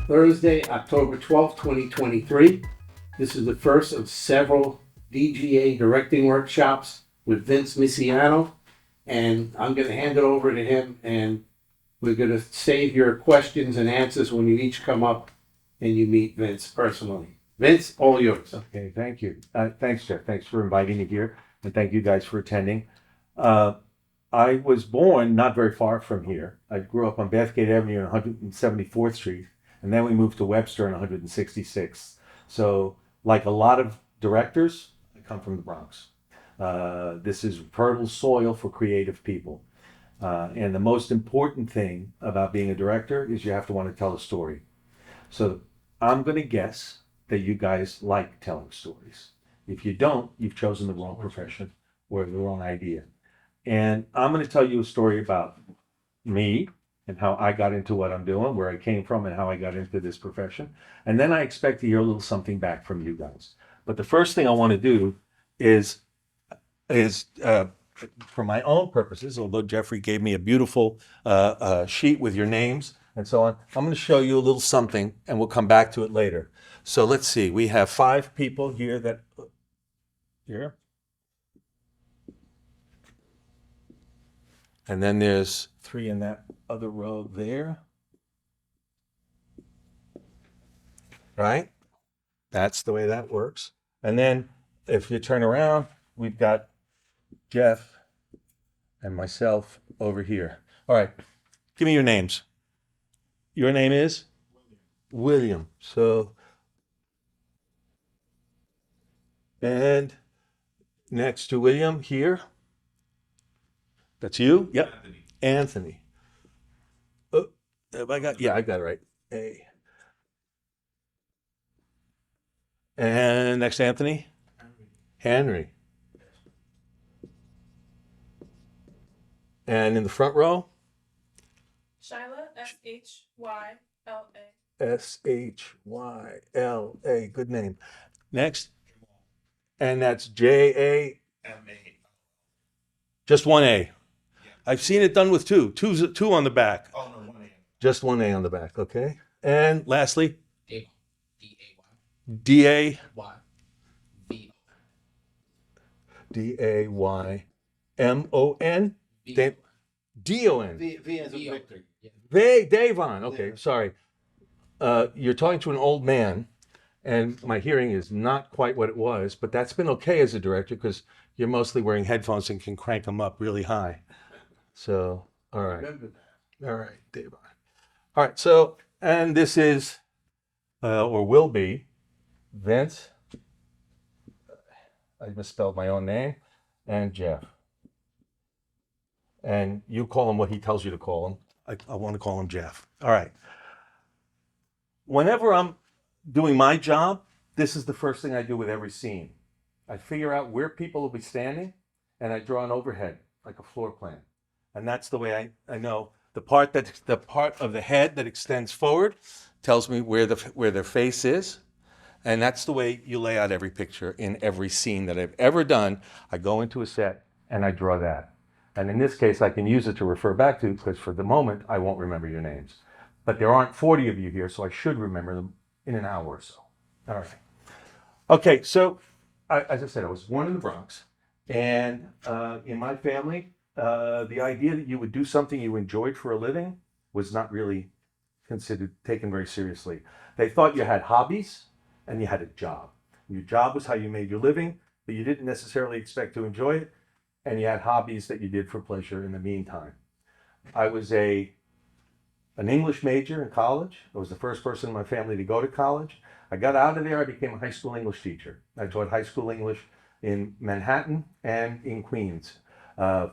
Thursday, October 12th, 2023. This is the first of several DGA directing workshops with Vince Misiano, and I'm going to hand it over to him, and we're going to save your questions and answers when you each come up and you meet Vince personally. Vince, all yours. Okay, thank you. Thanks, Jeff. Thanks for inviting me here, and thank you guys for attending. I was born not very far from here. I grew up on Bathgate Avenue on 174th Street, and then we moved to Webster on 166th. So, like a lot of directors, I come from the Bronx. This is fertile soil for creative people. And the most important thing about being a director is you have to want to tell a story. So I'm going to guess that you guys like telling stories. If you don't, you've chosen the wrong profession or the wrong idea. And I'm going to tell you a story about me and how I got into what I'm doing, where I came from and how I got into this profession. And then I expect to hear a little something back from you guys. But the first thing I want to do is for my own purposes, although Jeffrey gave me a beautiful sheet with your names and so on, I'm going to show you a little something and we'll come back to it later. So let's see, we have 5 people here here. And then there's 3 in that other row there. Right? That's the way that works. And then if you turn around, we've got Jeff and myself over here. All right, give me your names. Your name is? William. So, and next to William here. That's you? Yep. Anthony. Oh, have I got? Yeah, I got it right. A. And next to Anthony? Henry. And in the front row? Shyla, Shyla. Shyla. Good name. Next? And that's Jama. Just one A. I've seen it done with 2. Two on the back. Oh, no, 1 A. Just one A on the back, okay? And lastly? D-A-Y. D-A. V. D-A-Y-M-O-N? V. D-O-N. V as in Victor. Davon. Okay, sorry. You're talking to an old man, and my hearing is not quite what it was, but that's been okay as a director because you're mostly wearing headphones and can crank them up really high. So, all right. Remember that. All right, Davon. All right, so, and this is, or will be, Vince. I misspelled my own name, and Jeff. And you call him what he tells you to call him. I want to call him Jeff. All right. Whenever I'm doing my job, this is the first thing I do with every scene. I figure out where people will be standing, and I draw an overhead, like a floor plan. And that's the way I know the part of the head that extends forward tells me where their face is. And that's the way you lay out every picture in every scene that I've ever done. I go into a set and I draw that. And in this case, I can use it to refer back to because for the moment, I won't remember your names. But there aren't 40 of you here, so I should remember them in an hour or so. All right. Okay, so as I said, I was born in the Bronx. And in my family, the idea that you would do something you enjoyed for a living was not really taken very seriously. They thought you had hobbies and you had a job. Your job was how you made your living, but you didn't necessarily expect to enjoy it. And you had hobbies that you did for pleasure in the meantime. I was an English major in college. I was the first person in my family to go to college. I got out of there, I became a high school English teacher. I taught high school English in Manhattan and in Queens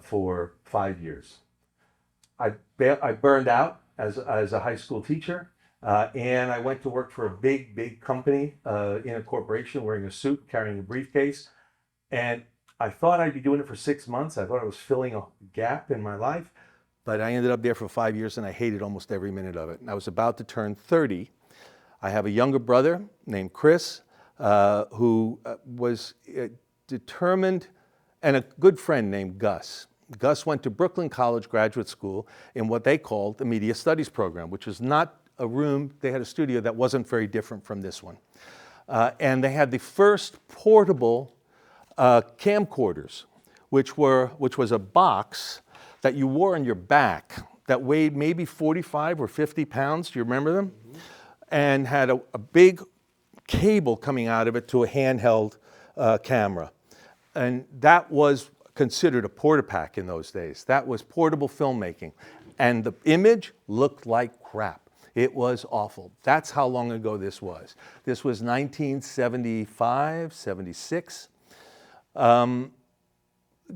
for 5 years. I burned out as a high school teacher, and I went to work for a big company in a corporation, wearing a suit, carrying a briefcase. And I thought I'd be doing it for 6 months. I thought I was filling a gap in my life, but I ended up there for 5 years and I hated almost every minute of it. And I was about to turn 30. I have a younger brother named Chris, who was determined, and a good friend named Gus. Gus went to Brooklyn College Graduate School in what they called the Media Studies program, which is not a room, they had a studio that wasn't very different from this one. And they had the first portable camcorders, which was a box that you wore on your back that weighed maybe 45 or 50 pounds. Do you remember them? Mm-hmm. And had a big cable coming out of it to a handheld camera. And that was considered a porta-pack in those days. That was portable filmmaking. And the image looked like crap. It was awful. That's how long ago this was. This was 1975, 76.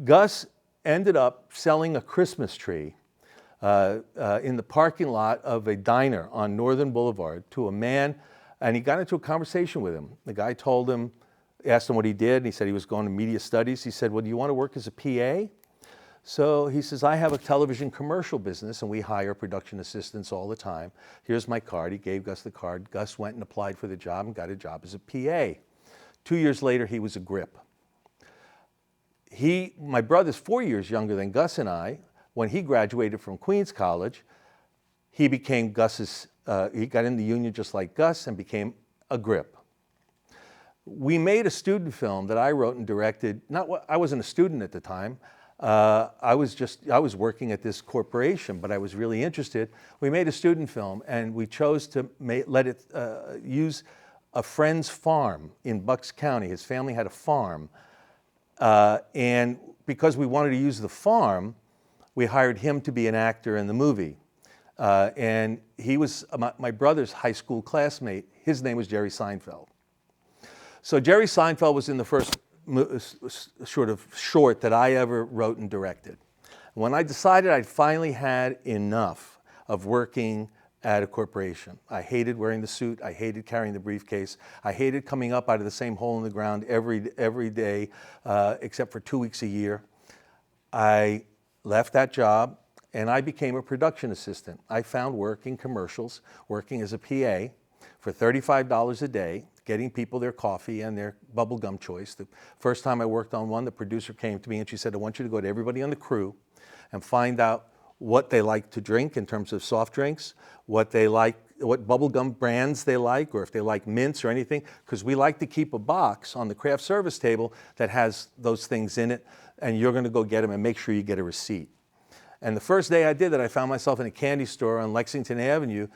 Gus ended up selling a Christmas tree in the parking lot of a diner on Northern Boulevard to a man, and he got into a conversation with him. The guy told him, asked him what he did, and he said he was going to media studies. He said, well, do you want to work as a PA? So he says, I have a television commercial business, and we hire production assistants all the time. Here's my card. He gave Gus the card. Gus went and applied for the job and got a job as a PA. 2 years later, he was a grip. My brother's 4 years younger than Gus and I. When he graduated from Queens College, he became Gus's, he got in the union just like Gus and became a grip. We made a student film that I wrote and directed. I wasn't a student at the time. I was working at this corporation, but I was really interested. We made a student film, and we chose to let it use a friend's farm in Bucks County. His family had a farm. And because we wanted to use the farm, we hired him to be an actor in the movie. And he was my brother's high school classmate. His name was Jerry Seinfeld. So Jerry Seinfeld was in the first sort of short that I ever wrote and directed. When I decided I'd finally had enough of working at a corporation. I hated wearing the suit. I hated carrying the briefcase. I hated coming up out of the same hole in the ground every day, except for 2 weeks a year. I left that job and I became a production assistant. I found work in commercials, working as a PA for $35 a day, getting people their coffee and their bubblegum choice. The first time I worked on one, the producer came to me and she said, I want you to go to everybody on the crew and find out what they like to drink in terms of soft drinks, what they like, what bubblegum brands they like, or if they like mints or anything, because we like to keep a box on the craft service table that has those things in it, and you're going to go get them and make sure you get a receipt. And the first day I did that, I found myself in a candy store on Lexington Avenue,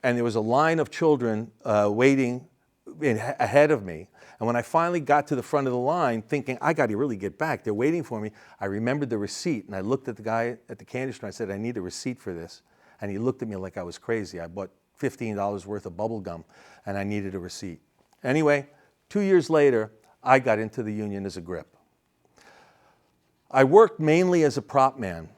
and there was a line of children waiting ahead of me. And when I finally got to the front of the line, thinking, I got to really get back, they're waiting for me, I remembered the receipt, and I looked at the guy at the candy store, and I said, I need a receipt for this. And he looked at me like I was crazy. I bought $15 worth of bubble gum, and I needed a receipt. Anyway, 2 years later, I got into the union as a grip. I worked mainly as a prop man.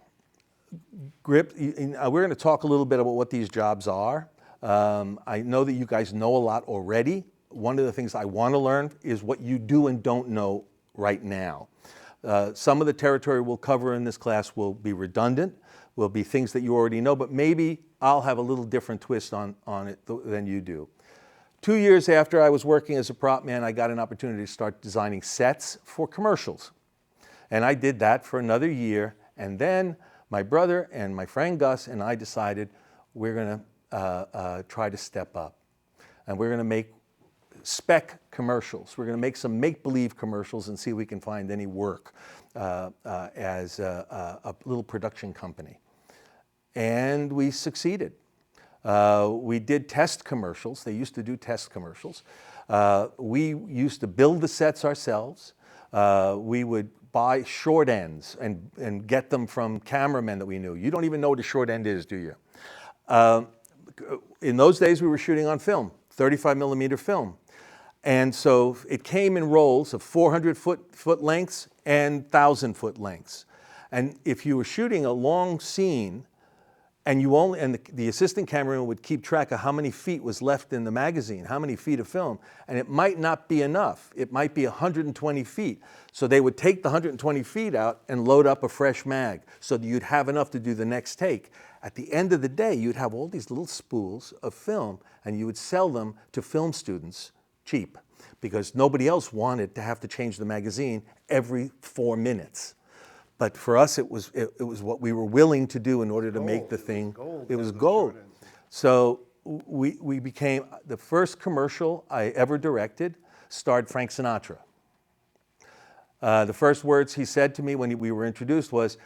Grip, we're going to talk a little bit about what these jobs are. I know that you guys know a lot already. One of the things I want to learn is what you do and don't know right now. Some of the territory we'll cover in this class will be redundant, will be things that you already know, but maybe I'll have a little different twist on it than you do. 2 years after I was working as a prop man, I got an opportunity to start designing sets for commercials. And I did that for another year, and then my brother and my friend Gus and I decided we're going to try to step up. And we're going to make spec commercials. We're going to make some make-believe commercials and see if we can find any work as a little production company. And we succeeded. We did test commercials. They used to do test commercials. We used to build the sets ourselves. We would buy short ends and get them from cameramen that we knew. You don't even know what a short end is, do you? In those days, we were shooting on film, 35 millimeter film. And so it came in rolls of 400 foot lengths and 1,000-foot lengths. And if you were shooting a long scene, and the assistant cameraman would keep track of how many feet was left in the magazine, how many feet of film, and it might not be enough. It might be 120 feet. So they would take the 120 feet out and load up a fresh mag so that you'd have enough to do the next take. At the end of the day, you'd have all these little spools of film, and you would sell them to film students cheap, because nobody else wanted to have to change the magazine every 4 minutes. But for us, it was what we were willing to do in order to make the thing. It was gold. So we became, the first commercial I ever directed starred Frank Sinatra. The first words he said to me when we were introduced was,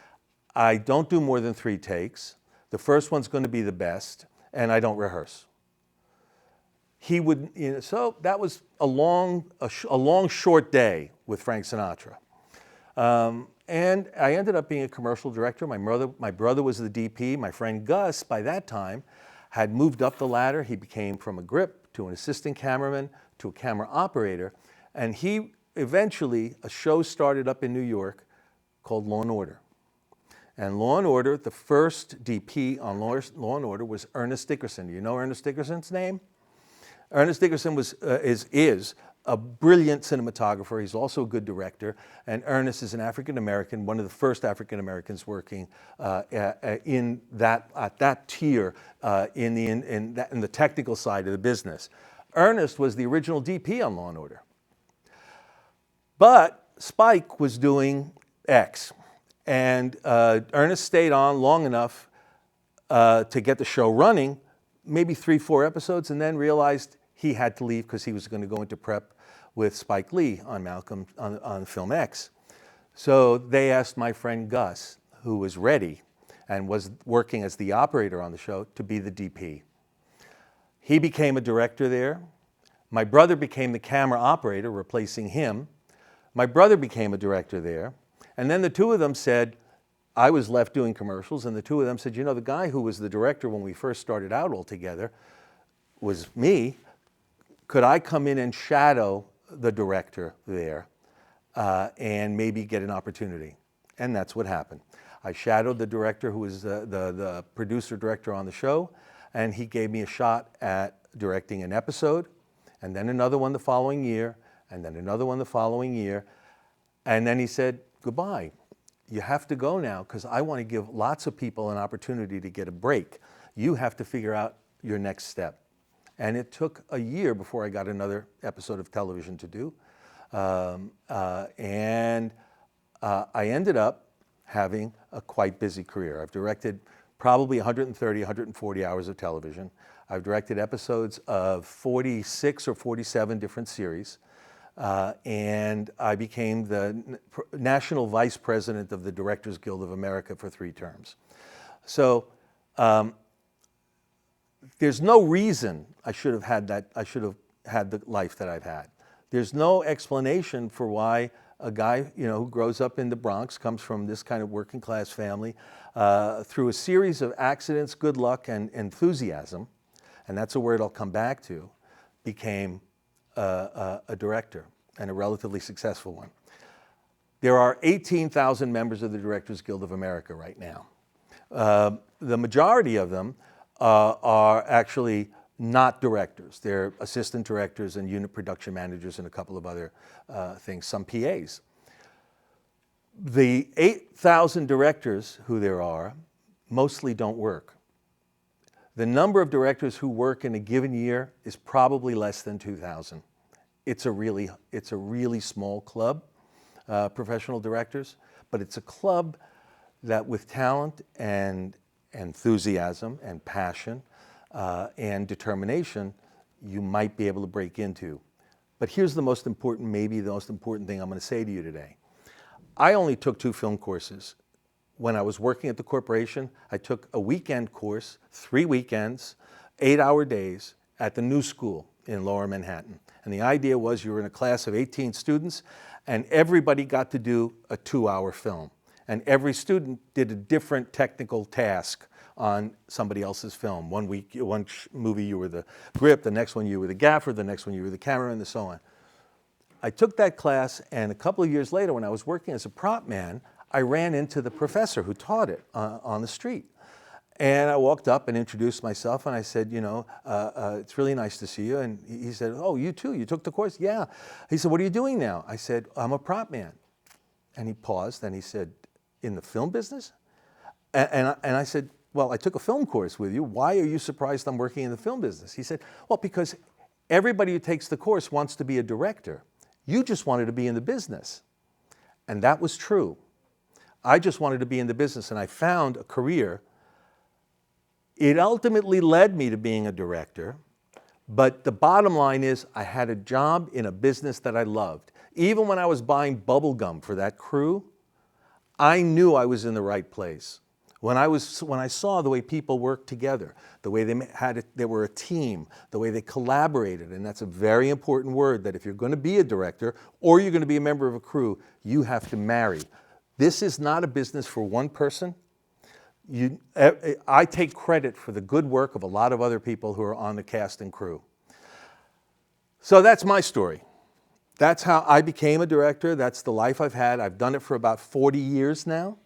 I don't do more than 3 takes. The first one's going to be the best, and I don't rehearse. He would, so that was a long, short day with Frank Sinatra. And I ended up being a commercial director. My brother was the DP. My friend Gus, by that time, had moved up the ladder. He became from a grip to an assistant cameraman to a camera operator. And he eventually, a show started up in New York called Law and Order. And Law and Order, the first DP on Law and Order was Ernest Dickerson. Do you know Ernest Dickerson's name? Ernest Dickerson is a brilliant cinematographer. He's also a good director. And Ernest is an African American, one of the first African Americans working in that tier in the technical side of the business. Ernest was the original DP on Law and Order. But Spike was doing X. And Ernest stayed on long enough to get the show running, maybe 3-4 episodes, and then realized he had to leave because he was going to go into prep with Spike Lee on Malcolm on Film X. So they asked my friend Gus, who was ready and was working as the operator on the show, to be the DP. He became a director there. My brother became the camera operator, replacing him. My brother became a director there. And then the two of them said, I was left doing commercials, and the two of them said, the guy who was the director when we first started out all together was me. Could I come in and shadow the director there and maybe get an opportunity? And that's what happened. I shadowed the director who was the producer-director on the show, and he gave me a shot at directing an episode, and then another one the following year, and then another one the following year. And then he said, goodbye. You have to go now because I want to give lots of people an opportunity to get a break. You have to figure out your next step. And it took a year before I got another episode of television to do. I ended up having a quite busy career. I've directed probably 130, 140 hours of television. I've directed episodes of 46 or 47 different series. And I became the National Vice President of the Directors Guild of America for 3 terms. So there's no reason I should have had the life that I've had. There's no explanation for why a guy, who grows up in the Bronx, comes from this kind of working class family, through a series of accidents, good luck, and enthusiasm, and that's a word I'll come back to, became a director, and a relatively successful one. There are 18,000 members of the Directors Guild of America right now. The majority of them are actually not directors. They're assistant directors and unit production managers and a couple of other things, some PAs. The 8,000 directors who there are mostly don't work. The number of directors who work in a given year is probably less than 2,000. It's a really small club, professional directors, but it's a club that with talent and enthusiasm and passion and determination, you might be able to break into. But here's maybe the most important thing I'm going to say to you today. I only took 2 film courses. When I was working at the corporation, I took a weekend course, 3 weekends, 8-hour days at the New School in Lower Manhattan. And the idea was you were in a class of 18 students, and everybody got to do a 2-hour film. And every student did a different technical task on somebody else's film. One movie you were the grip, the next one you were the gaffer, the next one you were the cameraman, and so on. I took that class, and a couple of years later, when I was working as a prop man, I ran into the professor who taught it on the street. And I walked up and introduced myself, and I said, it's really nice to see you. And he said, oh, you too? You took the course? Yeah. He said, what are you doing now? I said, I'm a prop man. And he paused, and he said, in the film business? And I said, well, I took a film course with you. Why are you surprised I'm working in the film business? He said, well, because everybody who takes the course wants to be a director. You just wanted to be in the business. And that was true. I just wanted to be in the business, and I found a career It ultimately led me to being a director, but the bottom line is I had a job in a business that I loved. Even when I was buying bubble gum for that crew, I knew I was in the right place. When I saw the way people worked together, the way they were a team, the way they collaborated, and that's a very important word, that if you're going to be a director or you're going to be a member of a crew, you have to marry. This is not a business for one person. I take credit for the good work of a lot of other people who are on the cast and crew. So that's my story. That's how I became a director. That's the life I've had. I've done it for about 40 years now.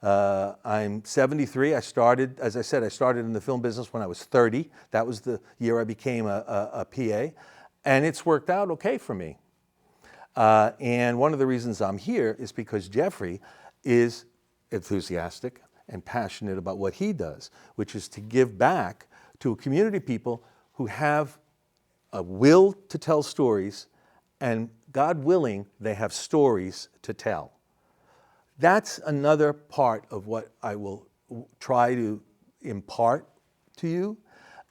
I'm 73. I started, as I said, I started in the film business when I was 30. That was the year I became a PA. And it's worked out okay for me. And one of the reasons I'm here is because Jeffrey is enthusiastic and passionate about what he does, which is to give back to a community of people who have a will to tell stories, and God willing, they have stories to tell. That's another part of what I will try to impart to you,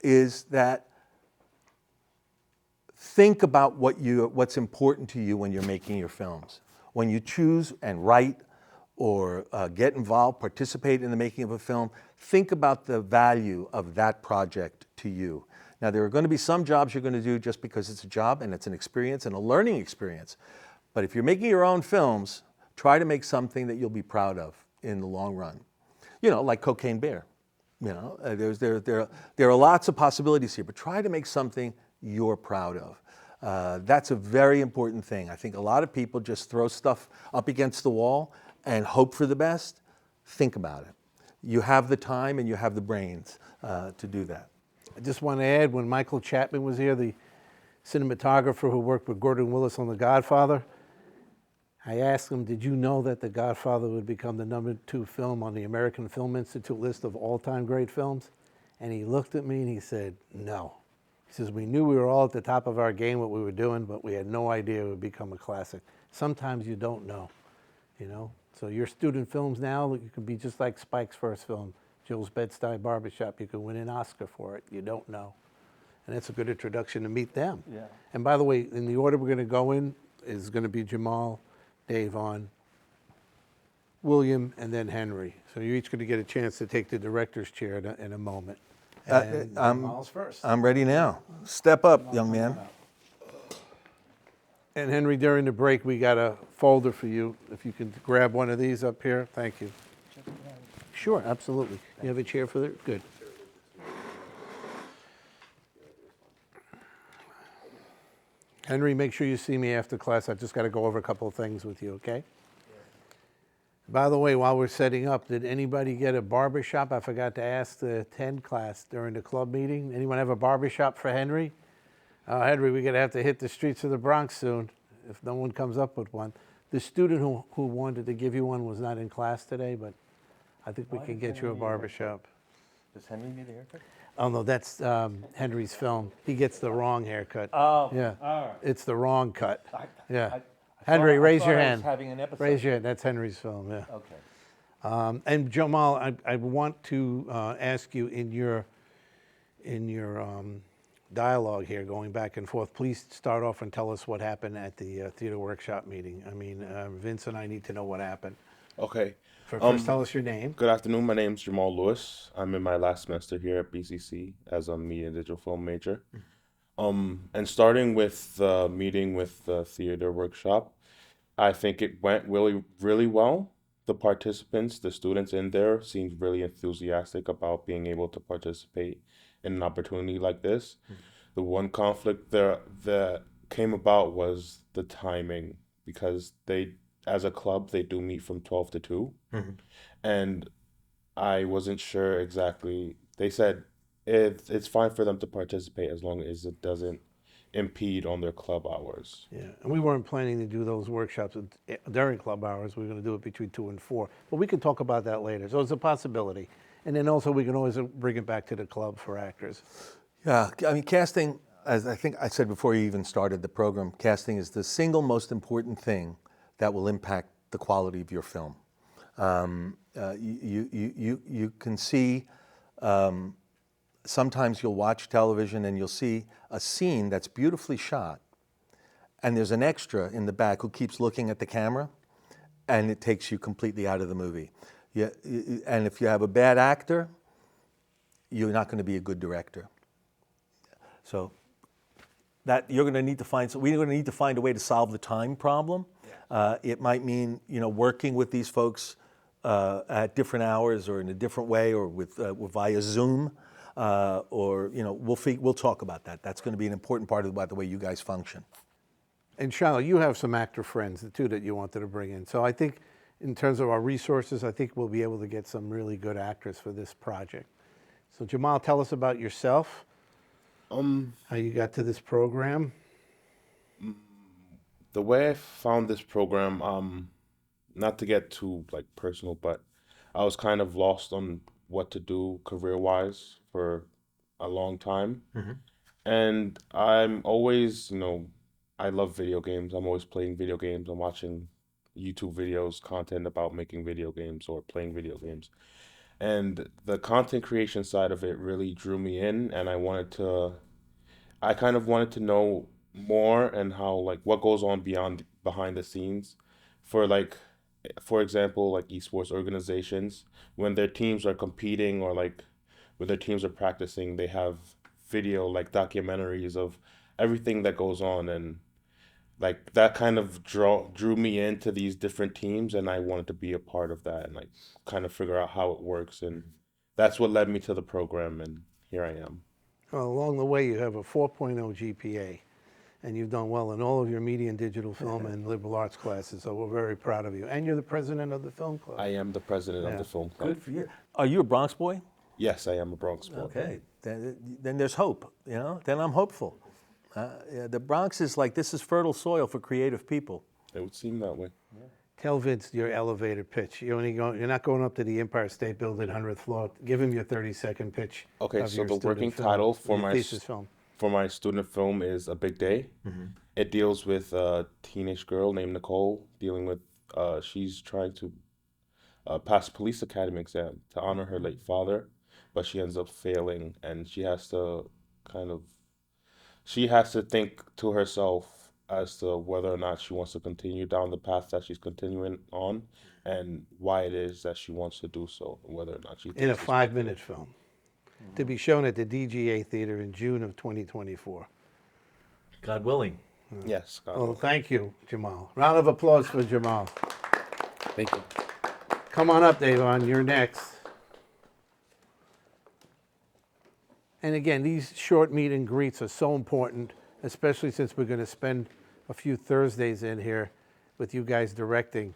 is that think about what's important to you when you're making your films. When you choose and write or get involved, participate in the making of a film, think about the value of that project to you. Now, there are going to be some jobs you're going to do just because it's a job and it's an experience and a learning experience. But if you're making your own films, try to make something that you'll be proud of in the long run. You know, like Cocaine Bear. You know, there are lots of possibilities here, but try to make something you're proud of. That's a very important thing. I think a lot of people just throw stuff up against the wall and hope for the best. Think about it. You have the time and you have the brains to do that. I just want to add, when Michael Chapman was here, the cinematographer who worked with Gordon Willis on The Godfather, I asked him, did you know that The Godfather would become the #2 film on the American Film Institute list of all-time great films? And he looked at me and he said, no. He says, we knew we were all at the top of our game, what we were doing, but we had no idea it would become a classic. Sometimes you don't know, you know? So your student films now, you could be just like Spike's first film, Joe's Bed-Stuy Barbershop. You could win an Oscar for it. You don't know. And it's a good introduction to meet them. Yeah. And by the way, in the order we're going to go in is going to be Jamal, Davon, William, and then Henry. So you're each going to get a chance to take the director's chair in a moment. And Jamal's first. I'm ready now. Step up, young man. And Henry, during the break, we got a folder for you. If you can grab one of these up here, thank you. Sure, absolutely. You have a chair for it? Good. Henry, make sure you see me after class. I've just got to go over a couple of things with you, okay? By the way, while we're setting up, did anybody get a barbershop? I forgot to ask the 10 class during the club meeting. Anyone have a barbershop for Henry? Henry, we're going to have to hit the streets of the Bronx soon if no one comes up with one. The student who wanted to give you one was not in class today, but I think we can get you a barbershop. Does Henry need a haircut? Oh, no, that's Henry's film. He gets the wrong haircut. Oh, yeah. all right. It's the wrong cut. Yeah. I Henry, raise your I was hand. having an episode. Raise your hand. That's Henry's film, yeah. Okay. And Jamal, I want to ask you in your dialogue here, going back and forth, please start off and tell us what happened at the theater workshop meeting. I mean, Vince and I need to know what happened. Okay. First, tell us your name. Good afternoon. My name's Jamal Lewis. I'm in my last semester here at BCC as a media and digital film major. And starting with the meeting with the theater workshop, I think it went really, really well. The participants, the students in there seemed really enthusiastic about being able to participate in an opportunity like this. The one conflict there that came about was the timing, because they, as a club, they do meet from 12 to 2. And I wasn't sure exactly. They said it's fine for them to participate as long as it doesn't impede on their club hours. Yeah, and we weren't planning to do those workshops during club hours. We were going to do it between 2 and 4. But we can talk about that later. So it's a possibility. And then also we can always bring it back to the club for actors. Yeah, I mean, casting, as I think I said before you even started the program, casting is the single most important thing that will impact the quality of your film. You can see sometimes you'll watch television and you'll see a scene that's beautifully shot, and there's an extra in the back who keeps looking at the camera, and it takes you completely out of the movie. And if you have a bad actor, you're not going to be a good director. So that you're going to need to find. So we're going to need to find a way to solve the time problem. It might mean working with these folks at different hours or in a different way or with via Zoom. Or we'll talk about that. That's going to be an important part about the way you guys function. And Shiloh, you have some actor friends too that you wanted to bring in. So I think in terms of our resources, I think we'll be able to get some really good actors for this project. So Jamal, tell us about yourself, how you got to this program. The way I found this program, not to get too like personal, but I was kind of lost on what to do career-wise for a long time. And I'm always, I love video games. I'm always playing video games. I'm watching YouTube videos, content about making video games or playing video games. And the content creation side of it really drew me in, and I kind of wanted to know more and how like what goes on behind the scenes for like for example like esports organizations when their teams are competing or like when their teams are practicing, they have video like documentaries of everything that goes on, and like that kind of drew me into these different teams, and I wanted to be a part of that and like kind of figure out how it works, and that's what led me to the program, and here I am. Well, along the way, you have a 4.0 GPA, and you've done well in all of your media and digital film and liberal arts classes, so we're very proud of you. And you're the president of the film club. I am the president of the film club. Good for you. Are you a Bronx boy? Yes, I am a Bronx boy. Okay, then there's hope. Then I'm hopeful. The Bronx is like this is fertile soil for creative people. It would seem that way. Tell Vince your elevator pitch. You're not going up to the Empire State Building, 100th floor. Give him your 30-second pitch. Okay, of so your the working student film, title for your my thesis film. for my student film is A Big Day. It deals with a teenage girl named Nicole dealing with she's trying to pass police academy exam to honor her late father, but she ends up failing, and she has to think to herself as to whether or not she wants to continue down the path that she's continuing on, and why it is that she wants to do so, whether or not she In a thinks 5-minute film. To be shown at the DGA Theater in June of 2024. God willing. yes. God Well, willing. thank you, Jamal. Round of applause for Jamal. Thank you. Come on up, Davon. You're next. And again, these short meet and greets are so important, especially since we're going to spend a few Thursdays in here with you guys directing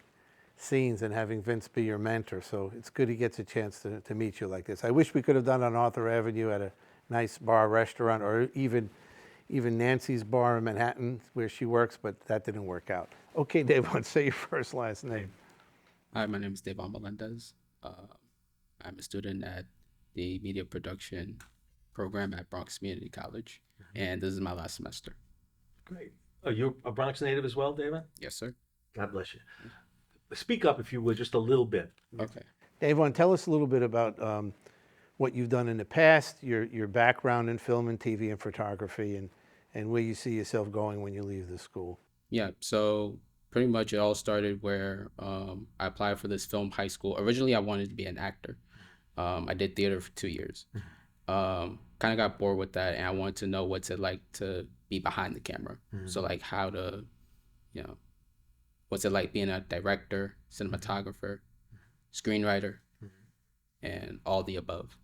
scenes and having Vince be your mentor. So it's good he gets a chance to meet you like this. I wish we could have done it on Arthur Avenue at a nice bar restaurant, or even Nancy's bar in Manhattan where she works, but that didn't work out. Okay, Davon, say your first last name. Hi, my name is Devon Melendez. I'm a student at the media production program at Bronx Community College, and this is my last semester. Great. Are you a Bronx native as well, David? Yes, sir. God bless you. Speak up if you would, just a little bit. Okay. Davon, tell us a little bit about what you've done in the past, your background in film and TV and photography, and where you see yourself going when you leave the school. Yeah, so pretty much it all started where I applied for this film high school. Originally, I wanted to be an actor. I did theater for 2 years. Kind of got bored with that, and I wanted to know what's it like to be behind the camera. So like how to, what's it like being a director, cinematographer, screenwriter, and all the above.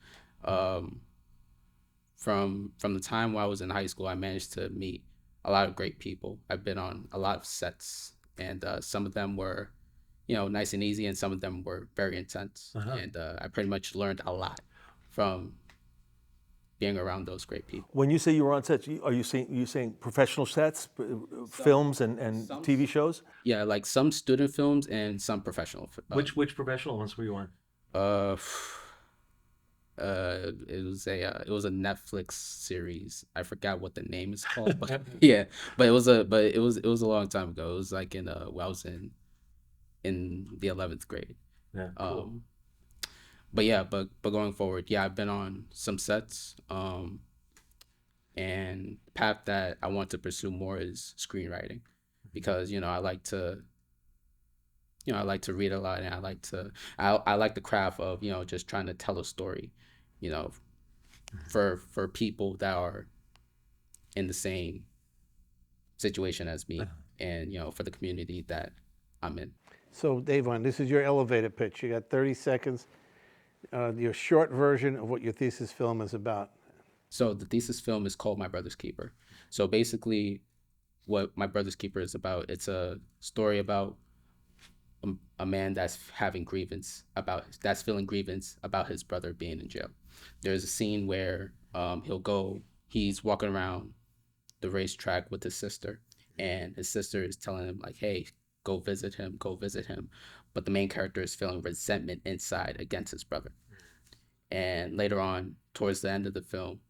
From the time when I was in high school, I managed to meet a lot of great people. I've been on a lot of sets, and some of them were, nice and easy, and some of them were very intense. And I pretty much learned a lot from being around those great people. When you say you were on sets, are you saying professional sets, films and TV shows? Yeah, like some student films and some professional. Which professional ones were you on? It was a Netflix series. I forgot what the name is called, but yeah, but it was a long time ago. It was like when I was in the 11th grade. Yeah, cool. but yeah, but going forward, yeah, I've been on some sets. And the path that I want to pursue more is screenwriting, because I like to read a lot, and I like the craft of just trying to tell a story, you know, for people that are in the same situation as me, and for the community that I'm in. So, Davon, this is your elevator pitch. You got 30 seconds. Your short version of what your thesis film is about. So the thesis film is called My Brother's Keeper. So basically, what My Brother's Keeper is about, it's a story about a man that's feeling grievance about his brother being in jail. There's a scene where he's walking around the racetrack with his sister, and his sister is telling him like, "Hey, go visit him," but the main character is feeling resentment inside against his brother. And later on, towards the end of the film,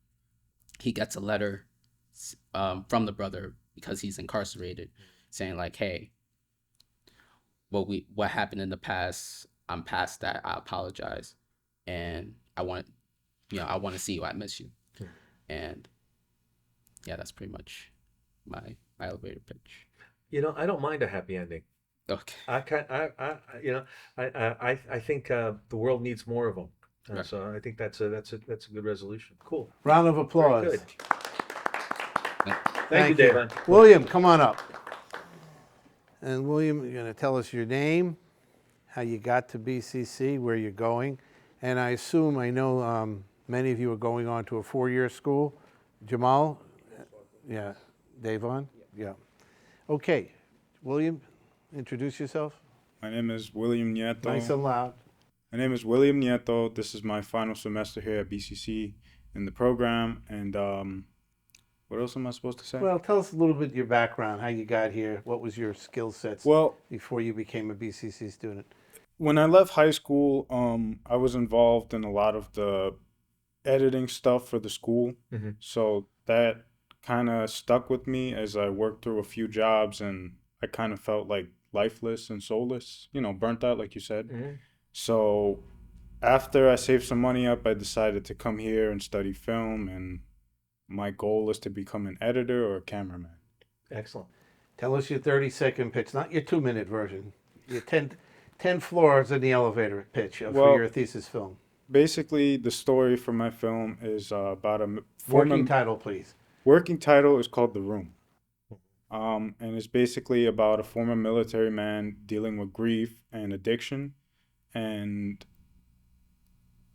he gets a letter from the brother, because he's incarcerated, saying like, "Hey, what happened in the past, I'm past that. I apologize, and I want to see you. I miss you." And yeah, that's pretty much my elevator pitch. I don't mind a happy ending. Okay. I think the world needs more of them. Right. So I think that's a good resolution. Cool. Round of Very applause. good. Yeah. Thank you, David. William, come on up. And William, you're going to tell us your name, how you got to BCC, where you're going. And I know many of you are going on to a 4-year school. Jamal? Yeah. Davon? Yeah. Okay. William, introduce yourself. My name is William Nieto. Nice and loud. My name is William Nieto. This is my final semester here at BCC in the program. And what else am I supposed to say? Well, tell us a little bit your background, how you got here, what was your skill sets Well, before you became a BCC student. when I left high school, I was involved in a lot of the editing stuff for the school. Mhm. So that kind of stuck with me as I worked through a few jobs, and I kind of felt like lifeless and soulless, burnt out, like you said. Mhm. So after I saved some money up, I decided to come here and study film, and my goal is to become an editor or a cameraman. Excellent. Tell us your 30-second pitch, not your 2-minute version. Your 10 floors in the elevator pitch for Well, your thesis film. Basically, the story for my film is about a Working title, please. Working title is called The Room. And it's basically about a former military man dealing with grief and addiction. And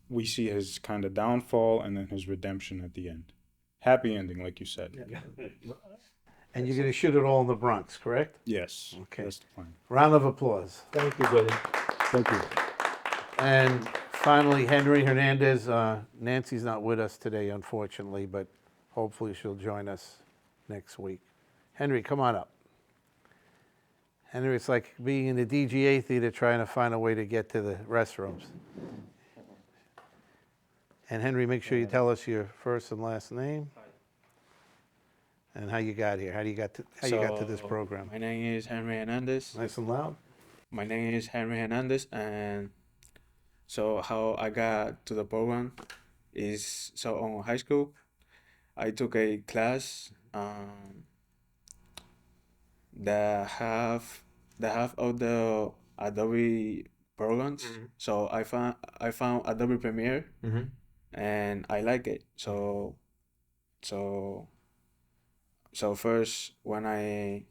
we see his kind of downfall and then his redemption at the end. Happy ending, like you said. And you're going to shoot it all in the Bronx, correct? Yes. Okay. That's the plan. Round of applause. Thank you, William. Thank you. And finally, Henry Hernandez. Nancy's not with us today, unfortunately, but hopefully she'll join us next week. Henry, come on up. Henry, it's like being in the DGA theater trying to find a way to get to the restrooms. And Henry, make sure you tell us your first and last name and how you got here. How you got to this program? My name is Henry Hernandez. Nice and loud. My name is Henry Hernandez, and so how I got to the program is so on high school, I took a class that have all the Adobe programs. So I found Adobe Premiere, Mhm. and I like it. So first when I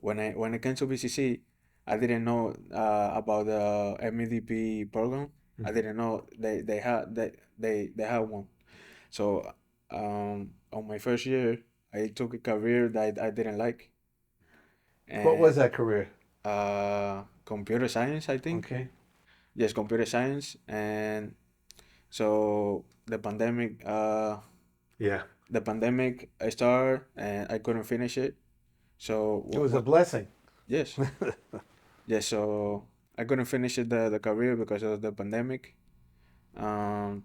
came to BCC, I didn't know about the MEDP program. I didn't know they had one. So on my first year, I took a career that I didn't like. What was that career? Computer science, I think. Okay. Yes, computer science, and so the pandemic. Yeah. The pandemic started, and I couldn't finish it. So It was a blessing. yes. Yes, so I couldn't finish the career because of the pandemic. I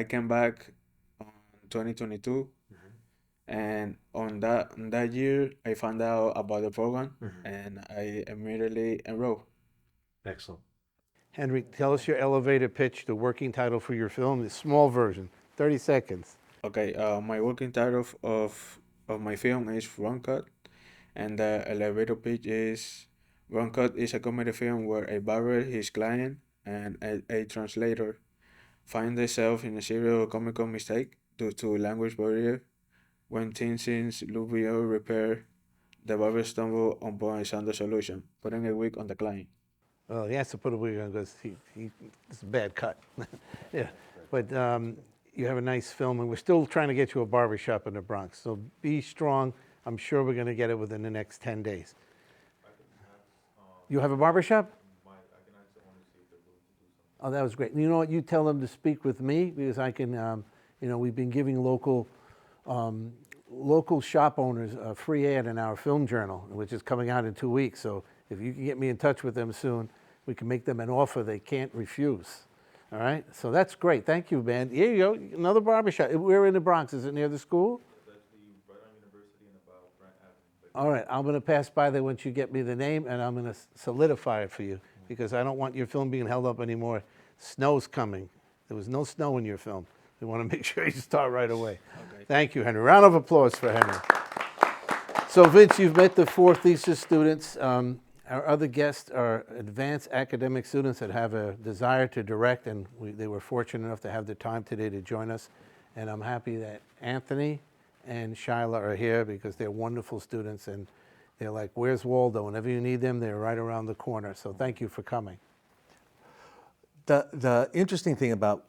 came back on 2022, and on that year I found out about the program, and I immediately enrolled. Excellent. Henry, tell us your elevator pitch, the working title for your film, the small version, 30 seconds. Okay, my working title of my film is Run Cut, and the elevator pitch is Run Cut is a comedy film where a barber, his client, and a translator find themselves in a serial comical mistake due to language barrier. When things seems look beyond repair, the barber stumble upon a sound solution, putting a wig on the client. Well, he has to put a wig on because it's a bad cut. Yeah, but you have a nice film, and we're still trying to get you a barber shop in the Bronx. So be strong. I'm sure we're going to get it within the next 10 days. You have a barber shop? Oh, that was great. You know what? You tell them to speak with me because I can, we've been giving local shop owners a free ad in our film journal, which is coming out in 2 weeks. So if you can get me in touch with them soon, we can make them an offer they can't refuse. All right? So that's great. Thank you, man. Here you go. Another barbershop. We're in the Bronx. Is it near the school? All right. I'm going to pass by there once you get me the name, and I'm going to solidify it for you because I don't want your film being held up anymore. Snow's coming. There was no snow in your film. We want to make sure you start right away. Okay. Thank you, Henry. Round of applause for Henry. So, Vince, you've met the 4 thesis students. Our other guests are advanced academic students that have a desire to direct, and they were fortunate enough to have the time today to join us. And I'm happy that Anthony and Shyla are here because they're wonderful students, and they're like, where's Waldo? Whenever you need them, they're right around the corner. So thank you for coming. The interesting thing about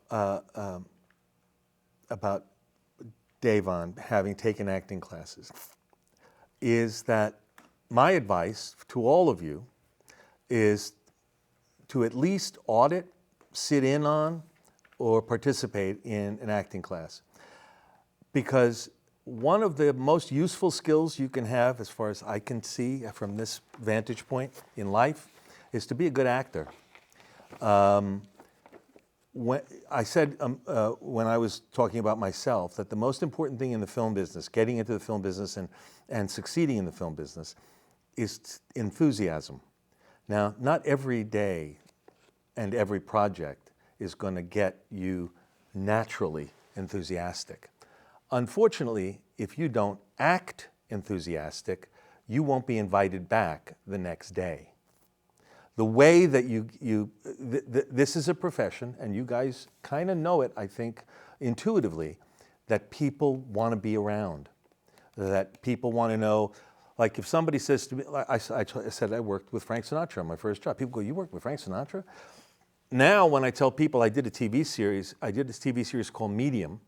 Davon having taken acting classes is that my advice to all of you is to at least audit, sit in on, or participate in an acting class. Because one of the most useful skills you can have, as far as I can see from this vantage point in life, is to be a good actor. When I said when I was talking about myself that the most important thing in the film business, getting into the film business and succeeding in the film business, is enthusiasm. Now, not every day and every project is going to get you naturally enthusiastic. Unfortunately, if you don't act enthusiastic, you won't be invited back the next day. The way that this is a profession, and you guys kind of know it, I think, intuitively, that people want to be around, that people want to know, like if somebody says to me, I said I worked with Frank Sinatra on my first job. People go, you worked with Frank Sinatra? Now when I tell people I did this TV series called Medium,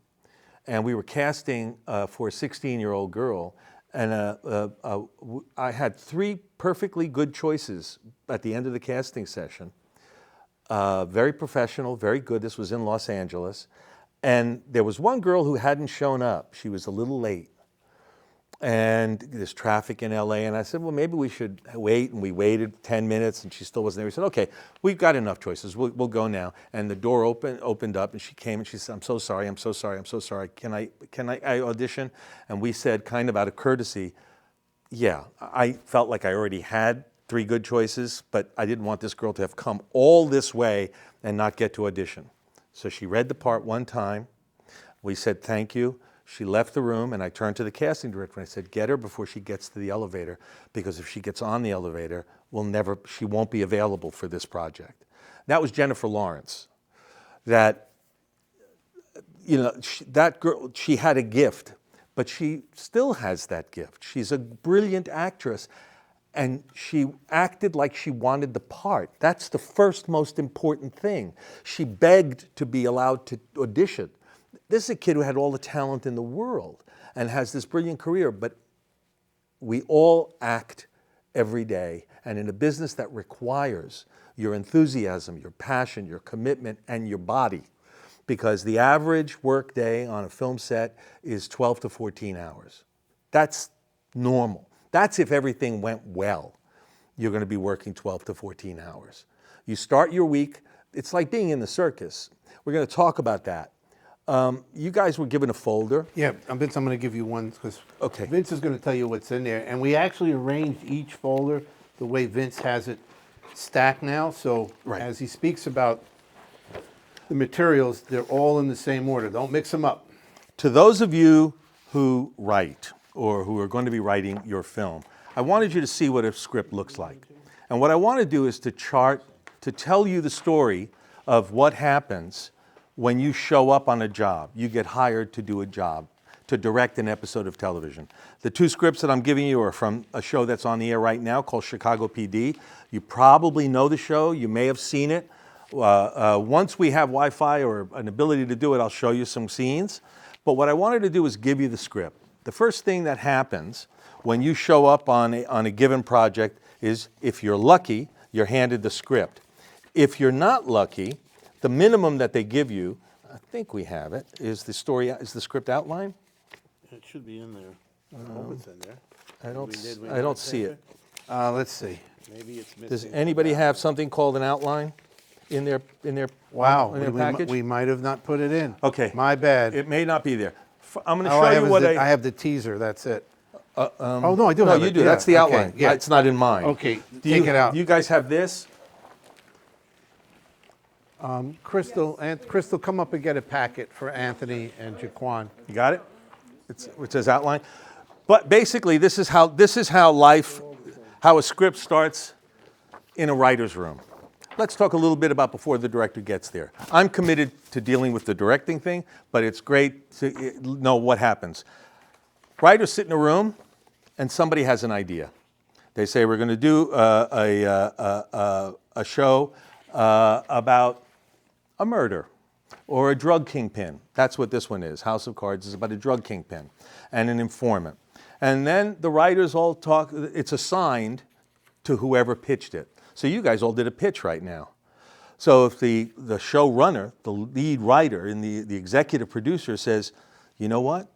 and we were casting for a 16-year-old girl, and I had 3 perfectly good choices at the end of the casting session. Very professional, very good. This was in Los Angeles. And there was one girl who hadn't shown up. She was a little late. And there's traffic in LA. And I said, well, maybe we should wait. And we waited 10 minutes and she still wasn't there. We said, okay, we've got enough choices. We'll go now. And the door opened up and she came and she said, I'm so sorry. Can I audition? And we said, kind of out of courtesy, yeah, I felt like I already had 3 good choices, but I didn't want this girl to have come all this way and not get to audition. So she read the part one time. We said, thank you. She left the room, and I turned to the casting director and I said, get her before she gets to the elevator, because if she gets on the elevator, she won't be available for this project. That was Jennifer Lawrence. That girl, she had a gift, but she still has that gift. She's a brilliant actress, and she acted like she wanted the part. That's the first most important thing. She begged to be allowed to audition. This is a kid who had all the talent in the world and has this brilliant career, but we all act every day. And in a business that requires your enthusiasm, your passion, your commitment, and your body, because the average work day on a film set is 12 to 14 hours. That's normal. That's if everything went well. You're going to be working 12 to 14 hours. You start your week, it's like being in the circus. We're going to talk about that. You guys were given a folder. Yeah, Vince, I'm going to give you one because Okay. Vince is going to tell you what's in there. And we actually arranged each folder the way Vince has it stacked now, so Right. as he speaks about the materials, they're all in the same order. Don't mix them up. To those of you who write or who are going to be writing your film, I wanted you to see what a script looks like. And what I want to do is to tell you the story of what happens when you show up on a job. You get hired to do a job, to direct an episode of television. The two scripts that I'm giving you are from a show that's on the air right now called Chicago PD. You probably know the show. You may have seen it. Once we have Wi-Fi or an ability to do it, I'll show you some scenes. But what I wanted to do is give you the script. The first thing that happens when you show up on a given project is, if you're lucky, you're handed the script. If you're not lucky, the minimum that they give you, I think we have it, is the script outline. It should be in there. I hope it's in there. I don't see it. Let's see. Maybe it's missing. Does anybody have something called an outline in their Wow, in their we package? might have not put it in. Okay. My bad. It may not be there. I'm going to All I show have you is what I have the teaser, that's it. Oh, no, I do No, have you it. do. Yeah, That's the okay, outline. yeah. It's not in mine. Okay, Do take you, it out. You guys have this? Crystal, come up and get a packet for Anthony and Jaquan. You got it? It says outline. But basically, this is how a script starts in a writer's room. Let's talk a little bit about before the director gets there. I'm committed to dealing with the directing thing, but it's great to know what happens. Writers sit in a room, and somebody has an idea. They say, we're going to do a show about a murder or a drug kingpin. That's what this one is. House of Cards is about a drug kingpin and an informant. And then the writers all talk, it's assigned to whoever pitched it. So you guys all did a pitch right now. So if the showrunner, the lead writer, and the executive producer says, you know what?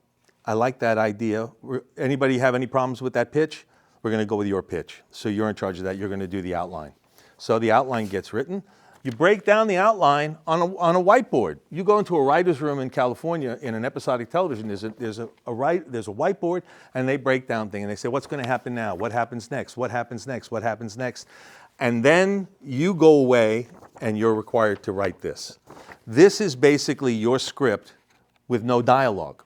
I like that idea. Anybody have any problems with that pitch? We're going to go with your pitch. So you're in charge of that. You're going to do the outline. So the outline gets written. You break down the outline on a whiteboard. You go into a writer's room in California in an episodic television, there's a whiteboard, and they break down things, and they say, what's going to happen now? What happens next? What happens next? What happens next? And then you go away, and you're required to write this. This is basically your script with no dialogue.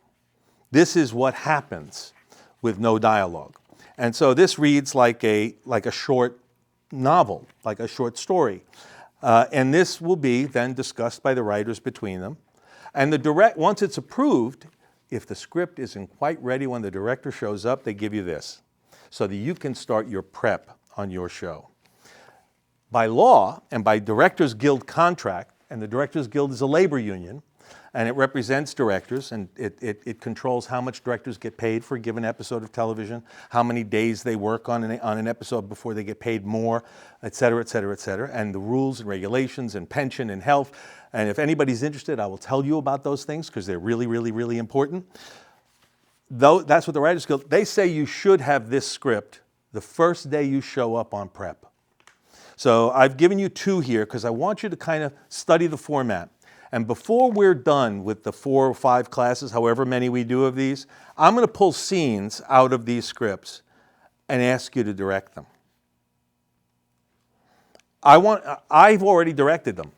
This is what happens with no dialogue. And so this reads like a short novel, like a short story. And this will be then discussed by the writers between them. And once it's approved, if the script isn't quite ready when the director shows up, they give you this so that you can start your prep on your show. By law and by Directors Guild contract, and the Directors Guild is a labor union, and it represents directors, and it controls how much directors get paid for a given episode of television, how many days they work on an episode before they get paid more, et cetera, et cetera, et cetera, and the rules and regulations and pension and health. And if anybody's interested, I will tell you about those things because they're really, really, really important. Though that's what the Writers Guild, they say you should have this script the first day you show up on prep. So I've given you two here because I want you to kind of study the format. And before we're done with the 4 or 5 classes, however many we do of these, I'm going to pull scenes out of these scripts and ask you to direct them. I've already directed them,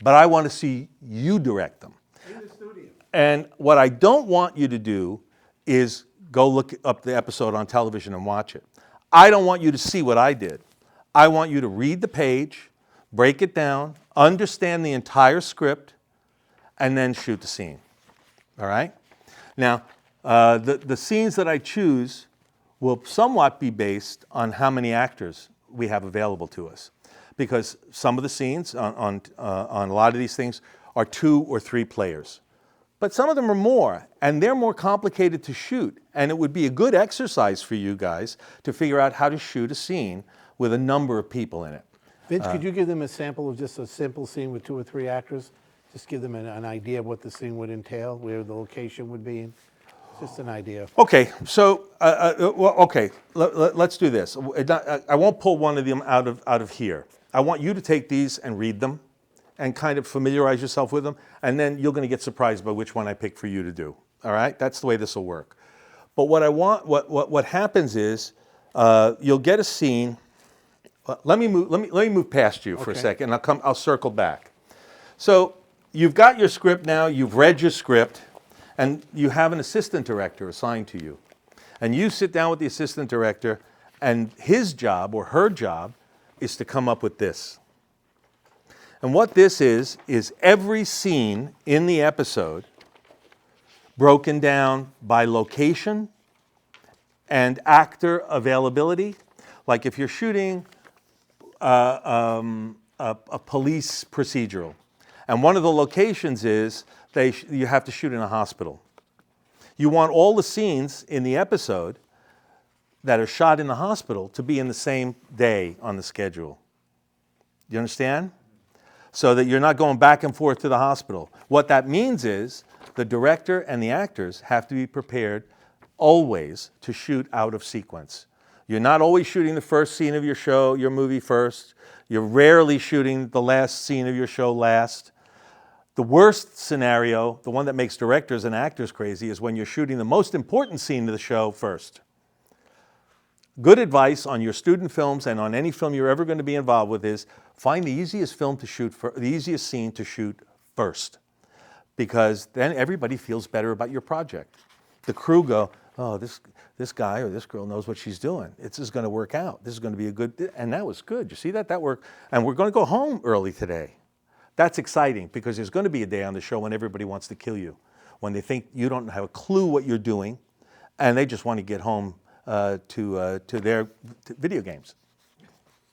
but I want to see you direct them. In the studio. And what I don't want you to do is go look up the episode on television and watch it. I don't want you to see what I did. I want you to read the page, break it down, understand the entire script, and then shoot the scene. All right? Now, the scenes that I choose will somewhat be based on how many actors we have available to us. Because some of the scenes on a lot of these things are 2 or 3 players. But some of them are more, and they're more complicated to shoot. And it would be a good exercise for you guys to figure out how to shoot a scene with a number of people in it. Vince, could you give them a sample of just a simple scene with 2 or 3 actors? Just give them an idea of what the scene would entail, where the location would be. Just an idea. Okay, so let's do this. I won't pull one of them out of here. I want you to take these and read them, and kind of familiarize yourself with them, and then you're going to get surprised by which one I pick for you to do. All right, that's the way this will work. But what happens is you'll get a scene. let me move past you for a Okay. second. I'll circle back. So you've got your script now. You've read your script, and you have an assistant director assigned to you, and you sit down with the assistant director, and his job or her job is to come up with this. And what this is every scene in the episode broken down by location and actor availability. Like if you're shooting a police procedural, and one of the locations is you have to shoot in a hospital. You want all the scenes in the episode that are shot in the hospital to be in the same day on the schedule. You understand? So that you're not going back and forth to the hospital. What that means is the director and the actors have to be prepared always to shoot out of sequence. You're not always shooting the first scene of your show, your movie first. You're rarely shooting the last scene of your show last. The worst scenario, the one that makes directors and actors crazy, is when you're shooting the most important scene of the show first. Good advice on your student films and on any film you're ever going to be involved with is find the easiest film to shoot, the easiest scene to shoot first, because then everybody feels better about your project. The crew go, oh, this guy or this girl knows what she's doing. This is going to work out. This is going to be a good, and that was good. You see that? That worked. And we're going to go home early today. That's exciting because there's going to be a day on the show when everybody wants to kill you, when they think you don't have a clue what you're doing, and they just want to get home to their video games.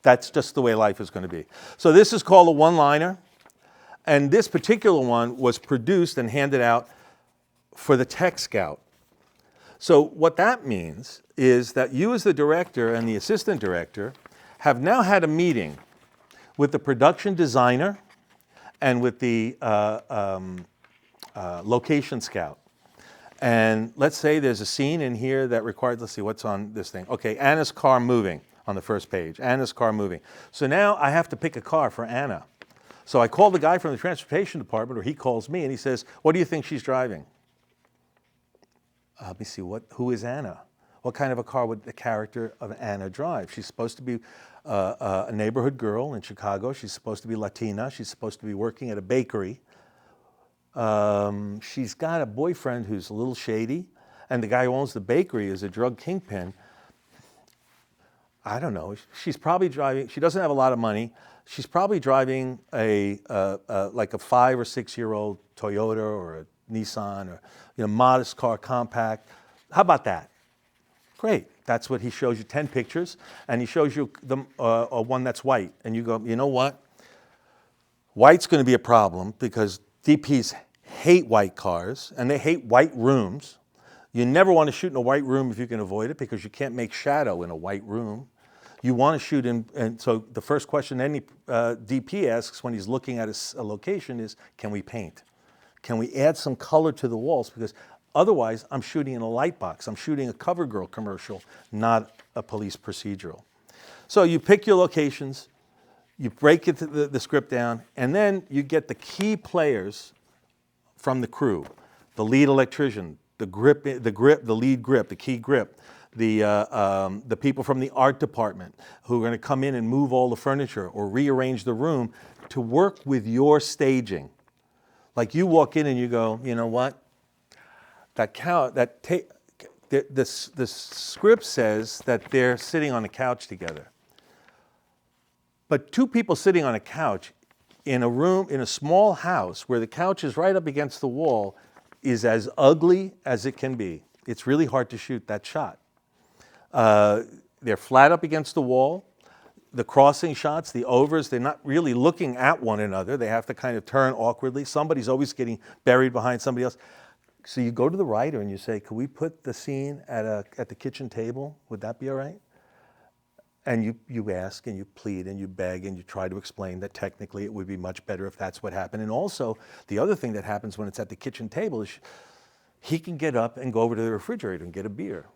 That's just the way life is going to be. So this is called a one-liner, and this particular one was produced and handed out for the Tech Scout. So what that means is that you as the director and the assistant director have now had a meeting with the production designer and with the location scout. And let's say there's a scene in here that requires, let's see, what's on this thing? Okay, Anna's car moving on the first page. Anna's car moving. So now I have to pick a car for Anna. So I call the guy from the transportation department, or he calls me, and he says, what do you think she's driving? Let me see, who is Anna? What kind of a car would the character of Anna drive? She's supposed to be a neighborhood girl in Chicago. She's supposed to be Latina. She's supposed to be working at a bakery. She's got a boyfriend who's a little shady, and the guy who owns the bakery is a drug kingpin. I don't know. She's probably driving, she doesn't have a lot of money. She's probably driving like a 5 or 6 year old Toyota or a Nissan or modest car, compact. How about that? Great. That's what he shows you, 10 pictures, and he shows you the one that's white. And you go, you know what? White's going to be a problem because DPs hate white cars and they hate white rooms. You never want to shoot in a white room if you can avoid it because you can't make shadow in a white room. You want to shoot in, and so the first question any DP asks when he's looking at a location is, can we paint? Can we add some color to the walls? Because otherwise, I'm shooting in a light box. I'm shooting a CoverGirl commercial, not a police procedural. So you pick your locations, you break it the script down, and then you get the key players from the crew, the lead electrician, the lead grip, the key grip, the people from the art department who are going to come in and move all the furniture or rearrange the room to work with your staging. Like you walk in and you go, you know what? The script says that they're sitting on a couch together. But two people sitting on a couch in a room, in a small house where the couch is right up against the wall is as ugly as it can be. It's really hard to shoot that shot. They're flat up against the wall. The crossing shots, the overs, they're not really looking at one another. They have to kind of turn awkwardly. Somebody's always getting buried behind somebody else. So you go to the writer and you say, could we put the scene at the kitchen table? Would that be all right? And you ask and you plead and you beg and you try to explain that technically it would be much better if that's what happened. And also, the other thing that happens when it's at the kitchen table is he can get up and go over to the refrigerator and get a beer.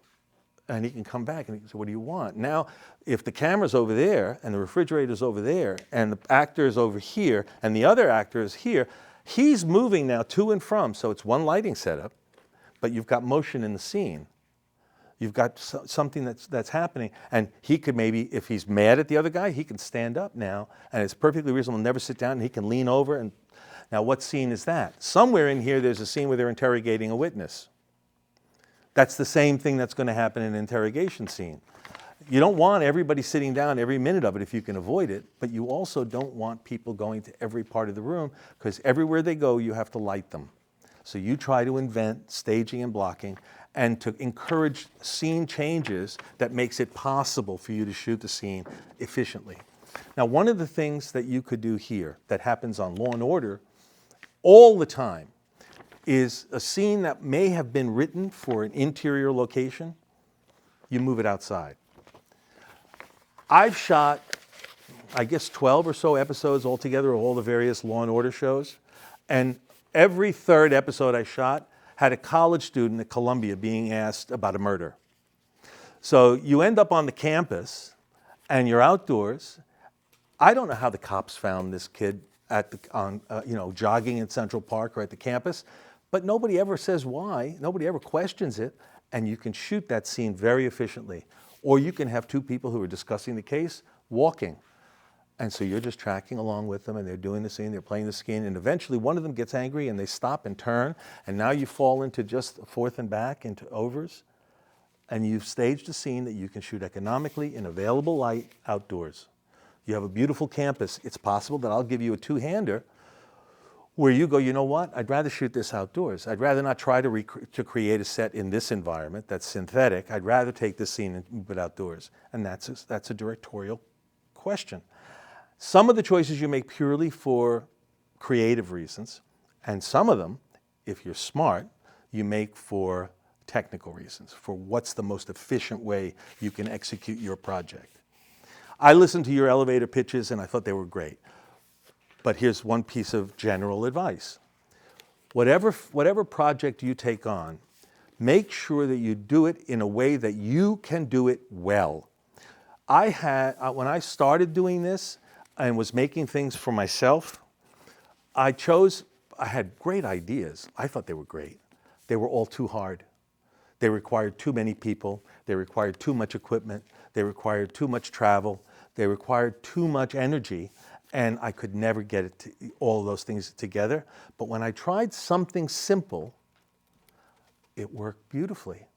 And he can come back and he can say, what do you want? Now, if the camera's over there and the refrigerator's over there and the actor is over here and the other actor is here, he's moving now to and from. So it's one lighting setup, but you've got motion in the scene. You've got something that's happening, and he could maybe, if he's mad at the other guy, he can stand up now, and it's perfectly reasonable. Never sit down, and he can lean over. And now, what scene is that? Somewhere in here, there's a scene where they're interrogating a witness. That's the same thing that's going to happen in an interrogation scene. You don't want everybody sitting down every minute of it if you can avoid it, but you also don't want people going to every part of the room, because everywhere they go, you have to light them. So you try to invent staging and blocking and to encourage scene changes that makes it possible for you to shoot the scene efficiently. Now, one of the things that you could do here that happens on Law & Order all the time is a scene that may have been written for an interior location, you move it outside. I've shot, I guess, 12 or so episodes altogether of all the various Law & Order shows, and every third episode I shot had a college student at Columbia being asked about a murder. So you end up on the campus, and you're outdoors. I don't know how the cops found this kid jogging in Central Park or at the campus, but nobody ever says why. Nobody ever questions it, and you can shoot that scene very efficiently. Or you can have two people who are discussing the case walking. And so you're just tracking along with them, and they're doing the scene, they're playing the scene, and eventually one of them gets angry and they stop and turn, and now you fall into just forth and back, into overs, and you've staged a scene that you can shoot economically in available light outdoors. You have a beautiful campus. It's possible that I'll give you a two-hander where you go, you know what, I'd rather shoot this outdoors. I'd rather not try to create a set in this environment that's synthetic. I'd rather take this scene and move it outdoors. And that's a directorial question. Some of the choices you make purely for creative reasons, and some of them, if you're smart, you make for technical reasons, for what's the most efficient way you can execute your project. I listened to your elevator pitches and I thought they were great. But here's one piece of general advice. Whatever project you take on, make sure that you do it in a way that you can do it well. When I started doing this and was making things for myself, I had great ideas. I thought they were great. They were all too hard. They required too many people. They required too much equipment. They required too much travel. They required too much energy. And I could never get all of those things together. But when I tried something simple, it worked beautifully.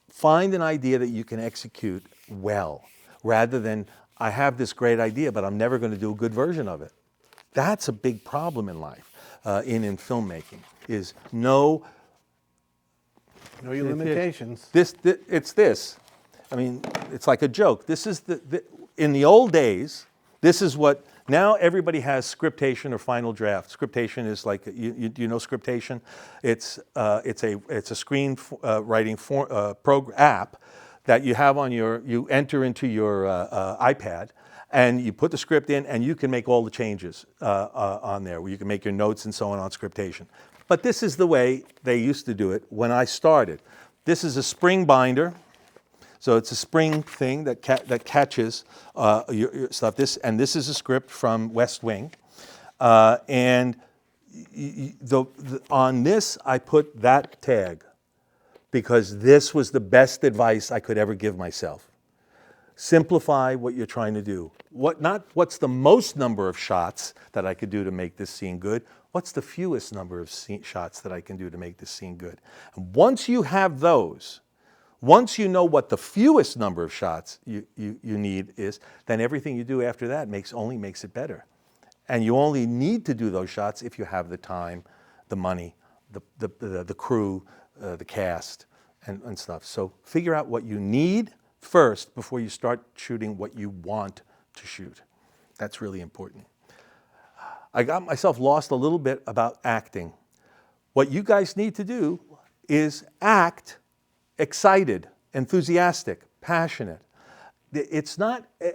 Find an idea that you can execute well, rather than, I have this great idea, but I'm never going to do a good version of it. That's a big problem in life, in filmmaking, is know your limitations. It's this. I mean, it's like a joke. This is in the old days, this is what, now everybody has scriptation or final draft. Scriptation is like, you know scriptation? It's a screen writing app that you have on you enter into your iPad, and you put the script in, and you can make all the changes on there. You can make your notes and so on scriptation. But this is the way they used to do it when I started. This is a spring binder. So it's a spring thing that catches your stuff. This is a script from West Wing, and on this I put that tag because this was the best advice I could ever give myself. Simplify what you're trying to do. Not what's the most number of shots that I could do to make this scene good. What's the fewest number of shots that I can do to make this scene good? And once you have those. Once you know what the fewest number of shots you need is, then everything you do after that only makes it better. And you only need to do those shots if you have the time, the money, the crew, the cast, and stuff. So figure out what you need first before you start shooting what you want to shoot. That's really important. I got myself lost a little bit about acting. What you guys need to do is act excited, enthusiastic, passionate.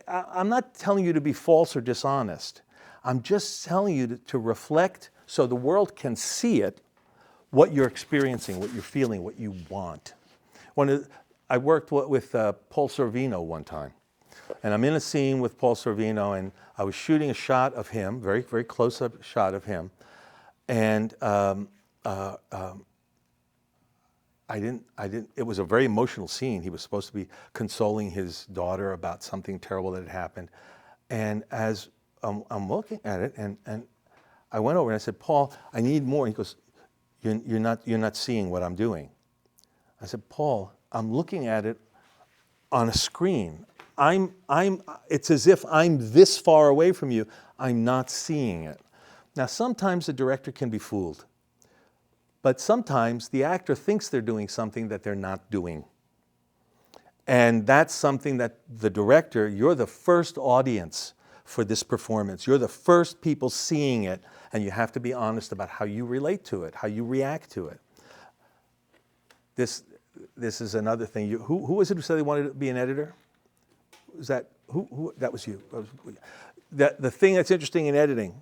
I'm not telling you to be false or dishonest. I'm just telling you to reflect so the world can see it, what you're experiencing, what you're feeling, what you want. I worked with Paul Sorvino one time, and I'm in a scene with Paul Sorvino, and I was shooting a shot of him, very, very close-up shot of him, and it was a very emotional scene. He was supposed to be consoling his daughter about something terrible that had happened. And as I'm looking at it, and I went over and I said, Paul, I need more. He goes, you're not seeing what I'm doing. I said, Paul, I'm looking at it on a screen. It's as if I'm this far away from you. I'm not seeing it. Now, sometimes the director can be fooled. But sometimes the actor thinks they're doing something that they're not doing. And that's something that the director, you're the first audience for this performance. You're the first people seeing it, and you have to be honest about how you relate to it, how you react to it. This is another thing. Who was it who said they wanted to be an editor? Was that who? That was you. The thing that's interesting in editing,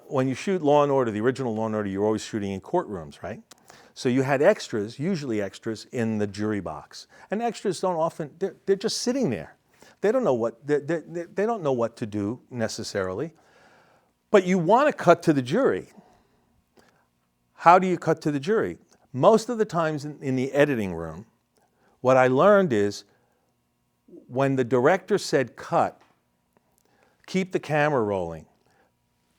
when you shoot Law and Order, the original Law and Order, you're always shooting in courtrooms, right? So you had extras, usually extras, in the jury box, and extras don't often. They're just sitting there. They don't know what they don't know what to do necessarily. But you want to cut to the jury. How do you cut to the jury? Most of the times in the editing room, what I learned is when the director said cut, keep the camera rolling.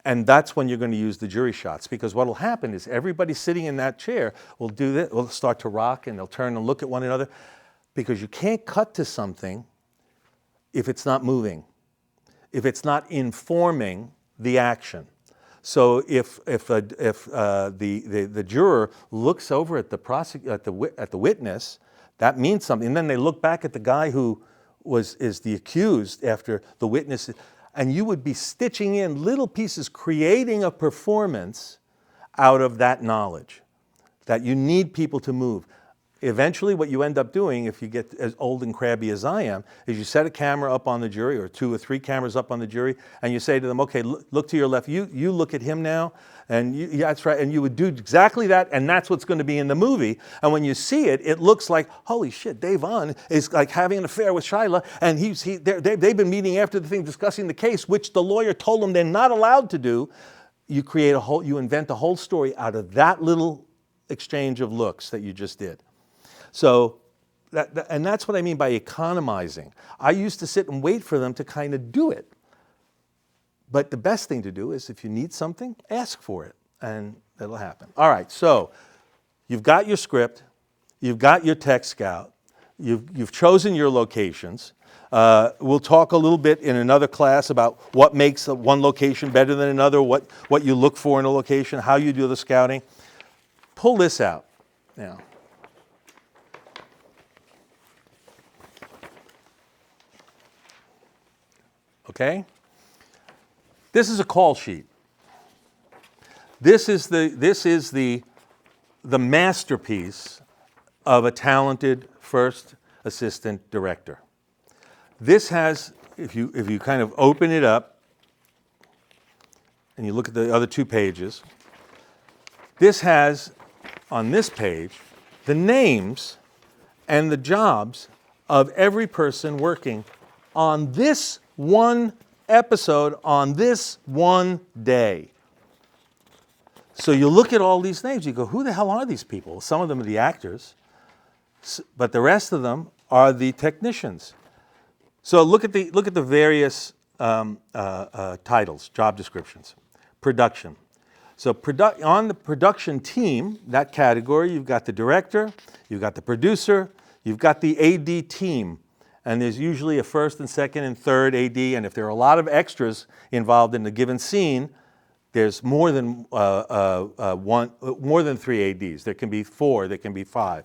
And that's when you're going to use the jury shots, because what will happen is everybody sitting in that chair will do that, will start to rock, and they'll turn and look at one another, because you can't cut to something if it's not moving, if it's not informing the action. So if the juror looks over at the witness, that means something. And then they look back at the guy who is the accused after the witness, and you would be stitching in little pieces, creating a performance out of that knowledge, that you need people to move. Eventually, what you end up doing, if you get as old and crabby as I am, is you set a camera up on the jury, or 2 or 3 cameras up on the jury, and you say to them, okay, look to your left. You look at him now, and yeah, that's right. And you would do exactly that, and that's what's going to be in the movie. And when you see it, it looks like, holy shit, Dave Vaughn is like having an affair with Shyla, and they've been meeting after the thing, discussing the case, which the lawyer told them they're not allowed to do. You invent a whole story out of that little exchange of looks that you just did. So, and that's what I mean by economizing. I used to sit and wait for them to kind of do it. But the best thing to do is if you need something, ask for it, and it'll happen. All right, so you've got your script, you've got your tech scout, you've chosen your locations. We'll talk a little bit in another class about what makes one location better than another, what you look for in a location, how you do the scouting. Pull this out now. Okay? This is a call sheet. This is the masterpiece of a talented first assistant director. This has, if you kind of open it up and you look at the other 2 pages, this has on this page the names and the jobs of every person working on this one episode on this one day. So you look at all these names, you go, who the hell are these people? Some of them are the actors, but the rest of them are the technicians. So look at the various titles, job descriptions. Production. So on the production team, that category, you've got the director, you've got the producer, you've got the AD team. And there's usually a first and second and third AD, and if there are a lot of extras involved in a given scene, there's more than 3 ADs. There can be 4, there can be 5.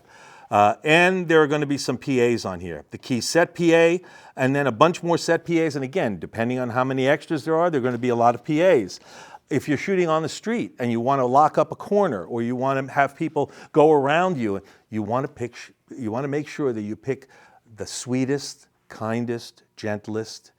And there are going to be some PAs on here. The key set PA, and then a bunch more set PAs, and again, depending on how many extras there are going to be a lot of PAs. If you're shooting on the street and you want to lock up a corner, or you want to have people go around you, you want to make sure that you pick the sweetest, kindest, gentlest,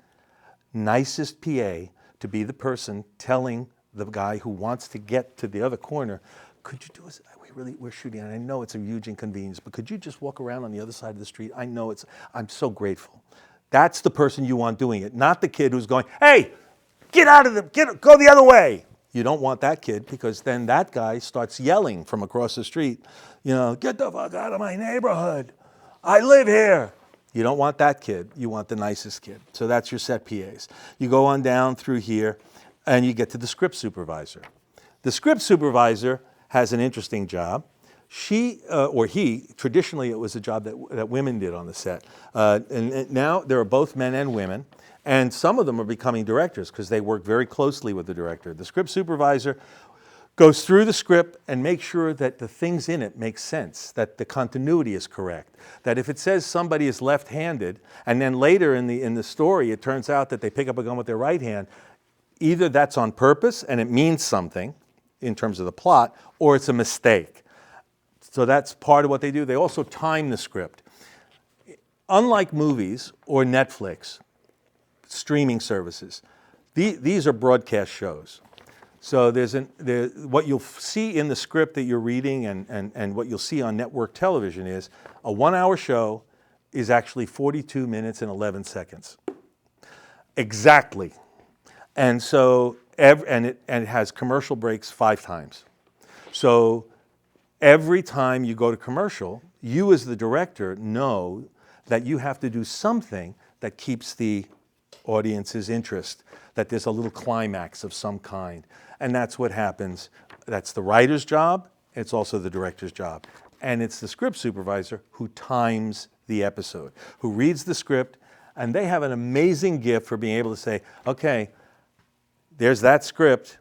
nicest PA to be the person telling the guy who wants to get to the other corner, could you do us, we're shooting, and I know it's a huge inconvenience, but could you just walk around on the other side of the street? I know I'm so grateful. That's the person you want doing it, not the kid who's going, hey, go the other way. You don't want that kid because then that guy starts yelling from across the street, get the fuck out of my neighborhood. I live here. You don't want that kid. You want the nicest kid. So that's your set PAs. You go on down through here and you get to the script supervisor. The script supervisor has an interesting job. She or he, traditionally it was a job that women did on the set. And now there are both men and women. And some of them are becoming directors because they work very closely with the director. The script supervisor goes through the script and makes sure that the things in it make sense, that the continuity is correct, that if it says somebody is left-handed, and then later in the story it turns out that they pick up a gun with their right hand, either that's on purpose and it means something in terms of the plot, or it's a mistake. So that's part of what they do. They also time the script. Unlike movies or Netflix, streaming services, these are broadcast shows. So what you'll see in the script that you're reading and what you'll see on network television is a 1-hour show is actually 42 minutes and 11 seconds. Exactly. And so, it has commercial breaks 5 times. So every time you go to commercial, you as the director know that you have to do something that keeps the audience's interest, that there's a little climax of some kind. And that's what happens. That's the writer's job. It's also the director's job. And it's the script supervisor who times the episode, who reads the script, and they have an amazing gift for being able to say, okay, there's that script.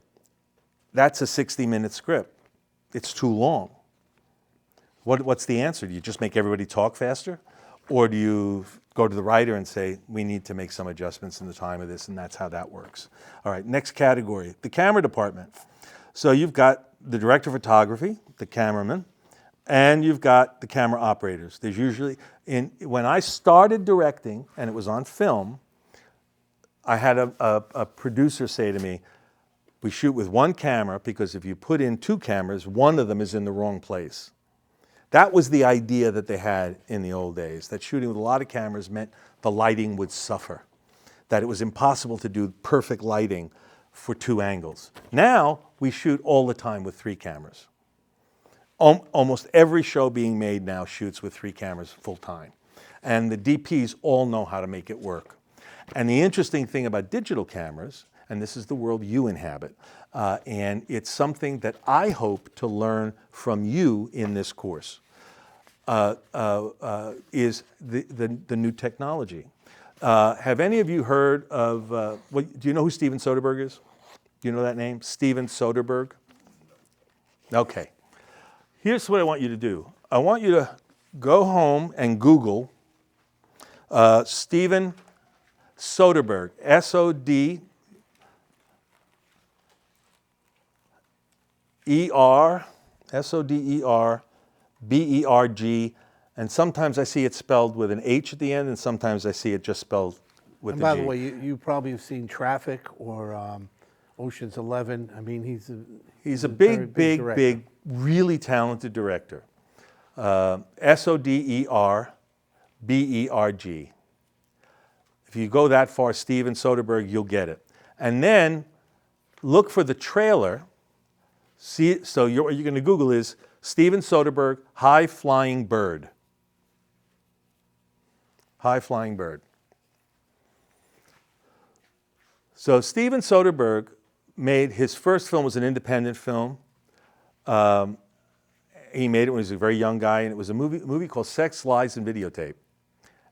That's a 60-minute script. It's too long. What's the answer? Do you just make everybody talk faster? Or do you go to the writer and say, we need to make some adjustments in the time of this, and that's how that works. All right, next category, the camera department. So you've got the director of photography, the cameraman, and you've got the camera operators. There's usually, when I started directing, and it was on film, I had a producer say to me, we shoot with one camera because if you put in 2 cameras, one of them is in the wrong place. That was the idea that they had in the old days, that shooting with a lot of cameras meant the lighting would suffer, that it was impossible to do perfect lighting for 2 angles. Now, we shoot all the time with 3 cameras. Almost every show being made now shoots with 3 cameras full time. And the DPs all know how to make it work. And the interesting thing about digital cameras, and this is the world you inhabit, and it's something that I hope to learn from you in this course, is the new technology. Have any of you heard of, do you know who Steven Soderbergh is? Do you know that name? Steven Soderbergh? Okay. Here's what I want you to do. I want you to go home and Google Steven Soderbergh, Soderbergh, and sometimes I see it spelled with an H at the end, and sometimes I see it just spelled with And a G. by the way, you probably have seen Traffic or Ocean's 11. I mean, he's a very big, director. really talented director. Soderbergh. If you go that far, Steven Soderbergh, you'll get it. And then look for the trailer. See, so what you're going to Google is Steven Soderbergh, High Flying Bird. High Flying Bird. So Steven Soderbergh made his first film was an independent film. He made it when he was a very young guy, and it was a movie called Sex, Lies, and Videotape.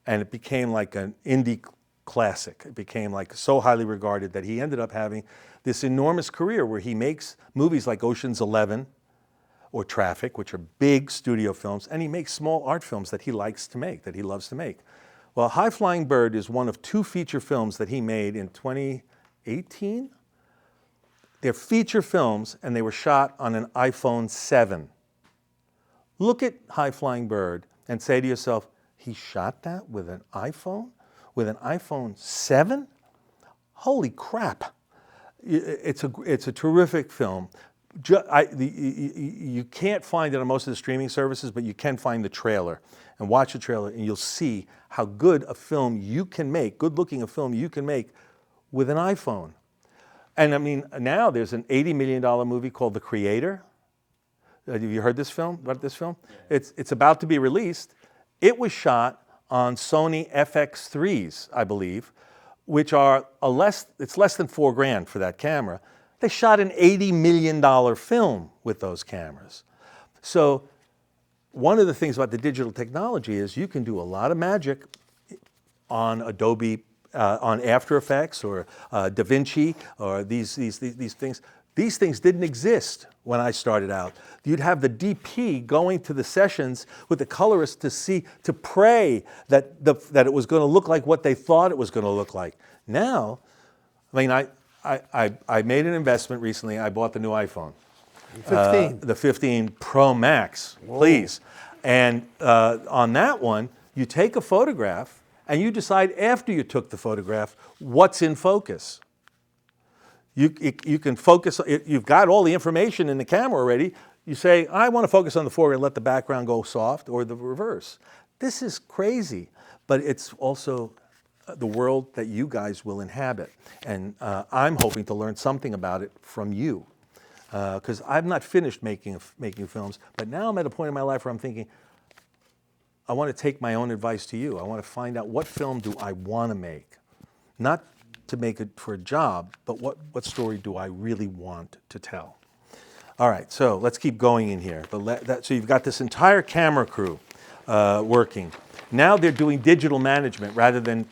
And it became like an indie classic. It became like so highly regarded that he ended up having this enormous career where he makes movies like Ocean's 11 or Traffic, which are big studio films, and he makes small art films that he likes to make, that he loves to make. Well, High Flying Bird is one of 2 feature films that he made in 2018. They're feature films, and they were shot on an iPhone 7. Look at High Flying Bird and say to yourself, he shot that with an iPhone? With an iPhone 7? Holy crap. It's a terrific film. You can't find it on most of the streaming services, but you can find the trailer. And watch the trailer, and you'll see how good a film you can make, good looking a film you can make with an iPhone. And I mean, now there's an $80 million movie called The Creator. Have you heard this film? About this film? Yeah. It's about to be released. It was shot on Sony FX3s, I believe, which are it's less than $4,000 for that camera. They shot an $80 million film with those cameras. So one of the things about the digital technology is you can do a lot of magic on Adobe, on After Effects or DaVinci or these things. These things didn't exist when I started out. You'd have the DP going to the sessions with the colorist to pray that it was going to look like what they thought it was going to look like. Now, I mean, I made an investment recently. I bought the new iPhone. 15. The 15 Pro Max, please. And on that one, you take a photograph and you decide after you took the photograph what's in focus. You can focus, you've got all the information in the camera already. You say, I want to focus on the foreground, let the background go soft, or the reverse. This is crazy, but it's also the world that you guys will inhabit. And I'm hoping to learn something about it from you. Because I'm not finished making films, but now I'm at a point in my life where I'm thinking, I want to take my own advice to you. I want to find out what film do I want to make. Not to make it for a job, but what story do I really want to tell? All right, so let's keep going in here. So you've got this entire camera crew working. Now they're doing digital management rather than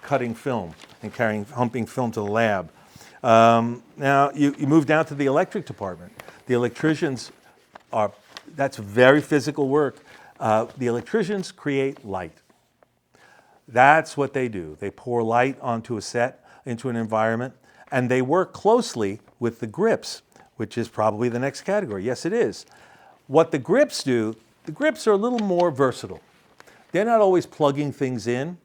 cutting film and humping film to the lab. Now you move down to the electric department. The electricians that's very physical work. The electricians create light. That's what they do. They pour light onto a set, into an environment, and they work closely with the grips, which is probably the next category. Yes, it is. What the grips do, the grips are a little more versatile. They're not always plugging things in.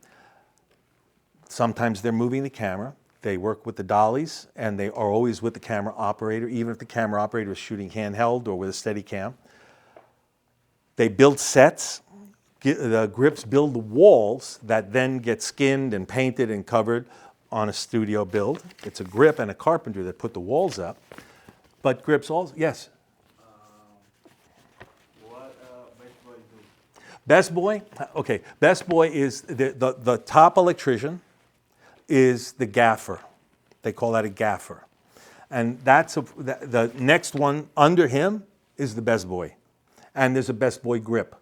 Sometimes they're moving the camera. They work with the dollies, and they are always with the camera operator, even if the camera operator is shooting handheld or with a steady cam. They build sets. The grips build the walls that then get skinned and painted and covered on a studio build. It's a grip and a carpenter that put the walls up. But grips also, yes? What Best Boy do? Best Boy? Okay, Best Boy is the top electrician is the gaffer. They call that a gaffer. And the next one under him is the Best Boy. And there's a Best Boy grip.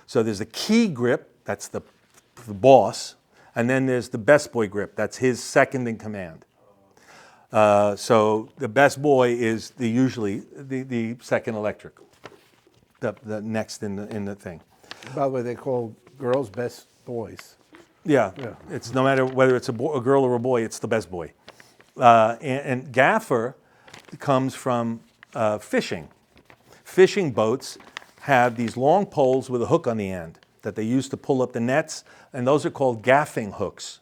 So there's a key grip, that's the boss, and then there's the Best Boy grip, that's his second in command. So the Best Boy is usually the second electric, the next in the thing. By the way, they call girls best boys. Yeah, it's no matter whether it's a girl or a boy, it's the Best Boy. And gaffer comes from fishing. Fishing boats have these long poles with a hook on the end that they use to pull up the nets, and those are called gaffing hooks.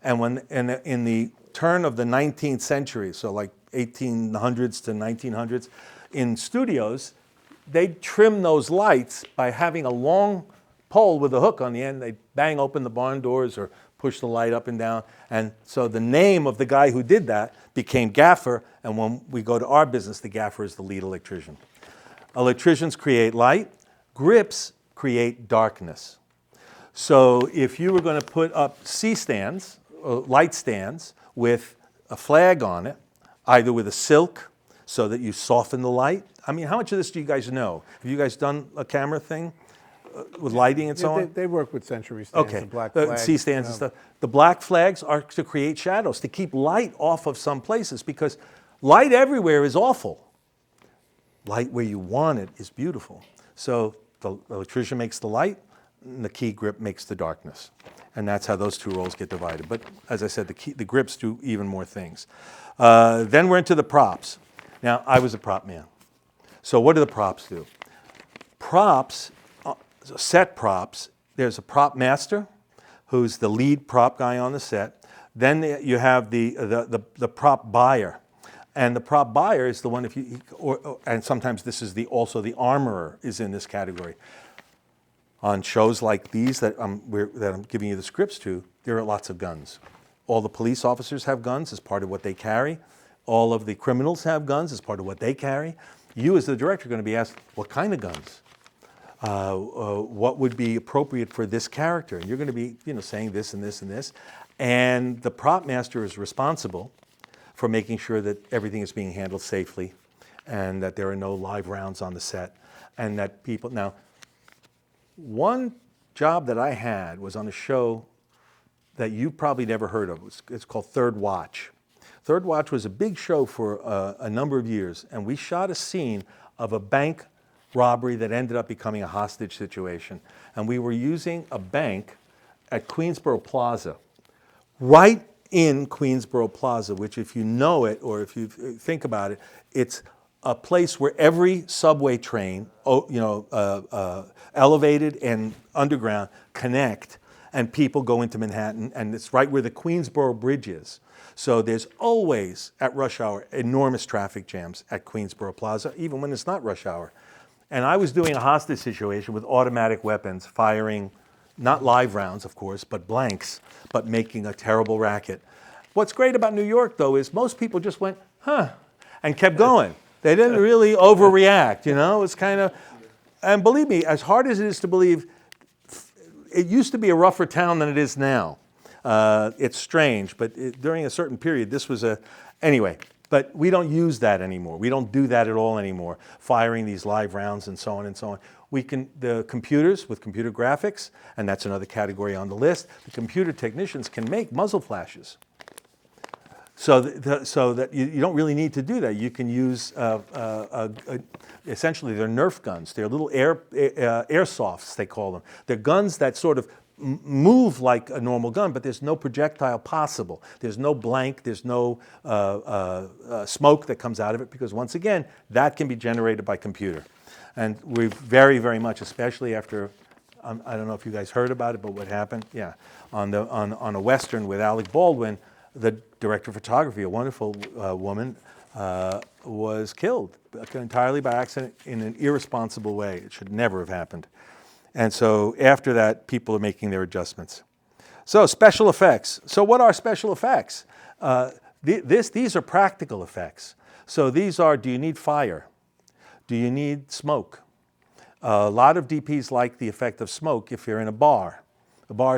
And in the turn of the 19th century, so like 1800s to 1900s, in studios, they'd trim those lights by having a long pole with a hook on the end. They'd bang open the barn doors or push the light up and down. And so the name of the guy who did that became gaffer, and when we go to our business, the gaffer is the lead electrician. Electricians create light, grips create darkness. So if you were going to put up C-stands, light stands, with a flag on it, either with a silk so that you soften the light. I mean, how much of this do you guys know? Have you guys done a camera thing with lighting and so on? They work with century stands and black flags. C-stands and stuff. The black flags are to create shadows, to keep light off of some places, because light everywhere is awful. Light where you want it is beautiful. So the electrician makes the light, and the key grip makes the darkness. And that's how those two roles get divided. But as I said, the grips do even more things. Then we're into the props. Now, I was a prop man. So what do the props do? Props, set props, there's a prop master, who's the lead prop guy on the set. Then you have the prop buyer. And the prop buyer is the one, and sometimes this is also the armorer is in this category. On shows like these that I'm giving you the scripts to, there are lots of guns. All the police officers have guns as part of what they carry. All of the criminals have guns as part of what they carry. You as the director are going to be asked, what kind of guns? What would be appropriate for this character? And you're going to be, saying this and this and this. And the prop master is responsible for making sure that everything is being handled safely and that there are no live rounds on the set and that people... Now, one job that I had was on a show that you probably never heard of. It's called Third Watch. Third Watch was a big show for a number of years, and we shot a scene of a bank robbery that ended up becoming a hostage situation. And we were using a bank at Queensboro Plaza, right in Queensboro Plaza, which if you know it or if you think about it, it's a place where every subway train, elevated and underground, connect, and people go into Manhattan, and it's right where the Queensboro Bridge is. So there's always, at rush hour, enormous traffic jams at Queensboro Plaza, even when it's not rush hour. And I was doing a hostage situation with automatic weapons, firing not live rounds, of course, but blanks, but making a terrible racket. What's great about New York, though, is most people just went, huh, and kept going. They didn't really overreact, It's kind of, and believe me, as hard as it is to believe, it used to be a rougher town than it is now. It's strange, but during a certain period, this was anyway, but we don't use that anymore. We don't do that at all anymore, firing these live rounds and so on and so on. The computers with computer graphics, and that's another category on the list, the computer technicians can make muzzle flashes. So that you don't really need to do that. You can use, essentially they're Nerf guns. They're little airsofts, they call them. They're guns that sort of move like a normal gun, but there's no projectile possible. There's no blank, there's no smoke that comes out of it, because once again, that can be generated by computer. And we very, very much, especially after, I don't know if you guys heard about it, but what happened, yeah, on a Western with Alec Baldwin, the director of photography, a wonderful woman, was killed entirely by accident in an irresponsible way. It should never have happened. And so after that, people are making their adjustments. So special effects. So what are special effects? These are practical effects. So these are, do you need fire? Do you need smoke? A lot of DPs like the effect of smoke if you're in a bar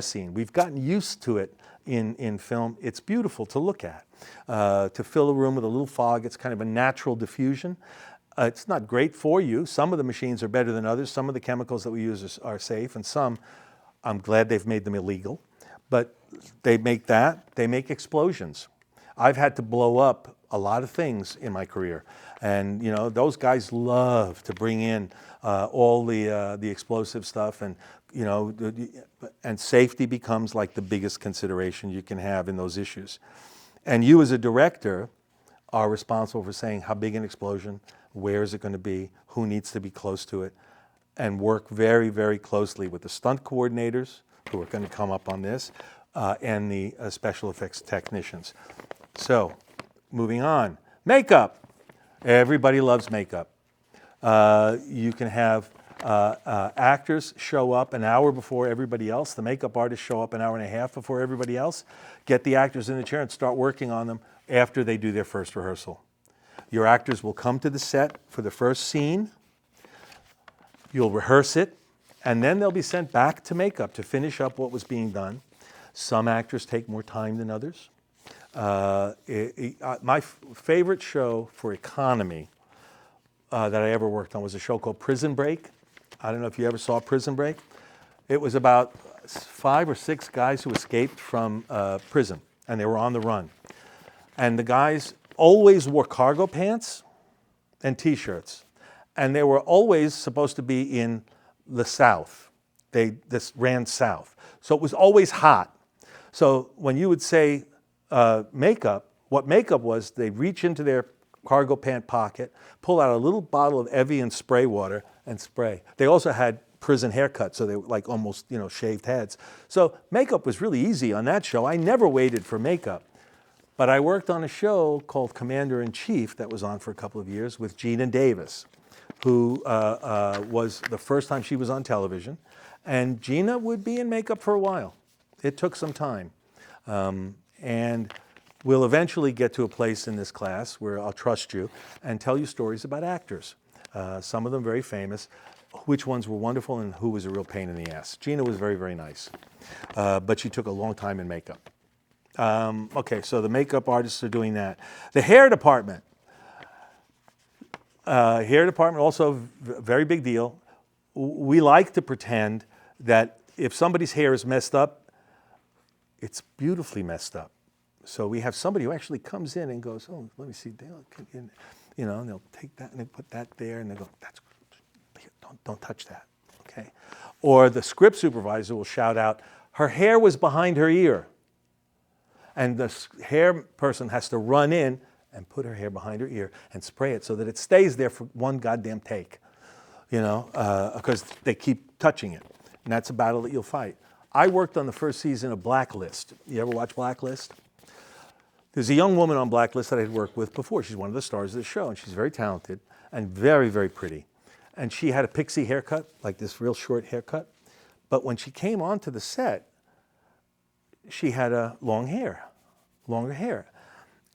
scene. We've gotten used to it in film. It's beautiful to look at. To fill a room with a little fog, it's kind of a natural diffusion. It's not great for you. Some of the machines are better than others. Some of the chemicals that we use are safe, and some, I'm glad they've made them illegal. But they make that. They make explosions. I've had to blow up a lot of things in my career. And, those guys love to bring in all the explosive stuff, and, and safety becomes like the biggest consideration you can have in those issues. And you as a director are responsible for saying how big an explosion, where is it going to be, who needs to be close to it, and work very, very closely with the stunt coordinators, who are going to come up on this, and the special effects technicians. So, moving on. Makeup. Everybody loves makeup. You can have actors show up an hour before everybody else. The makeup artists show up an hour and a half before everybody else. Get the actors in the chair and start working on them after they do their first rehearsal. Your actors will come to the set for the first scene. You'll rehearse it, and then they'll be sent back to makeup to finish up what was being done. Some actors take more time than others. My favorite show for economy that I ever worked on was a show called Prison Break. I don't know if you ever saw Prison Break. It was about 5 or 6 guys who escaped from prison, and they were on the run. And the guys always wore cargo pants and T-shirts, and they were always supposed to be in the South. This ran south, so it was always hot. So when you would say makeup, what makeup was, they reach into their cargo pant pocket, pull out a little bottle of Evian spray water and spray. They also had prison haircuts, so they were like almost, shaved heads. So makeup was really easy on that show. I never waited for makeup. But I worked on a show called Commander-in-Chief that was on for a couple of years with Gina Davis, who was the first time she was on television. And Gina would be in makeup for a while. It took some time. And we'll eventually get to a place in this class where I'll trust you and tell you stories about actors. Some of them very famous, which ones were wonderful and who was a real pain in the ass. Gina was very, very nice, but she took a long time in makeup. Okay, so the makeup artists are doing that. The hair department. Hair department, also very big deal. We like to pretend that if somebody's hair is messed up, it's beautifully messed up. So we have somebody who actually comes in and goes, oh, let me see, you know, and they'll take that and they put that there and they go, that's good. Don't touch that, okay? Or the script supervisor will shout out, her hair was behind her ear. And the hair person has to run in and put her hair behind her ear and spray it so that it stays there for one goddamn take, you know, because they keep touching it. And that's a battle that you'll fight. I worked on the first season of Blacklist. You ever watch Blacklist? There's a young woman on Blacklist that I had worked with before. She's one of the stars of the show, and she's very talented and very, very pretty. And she had a pixie haircut, like this real short haircut. But when she came onto the set, she had a longer hair.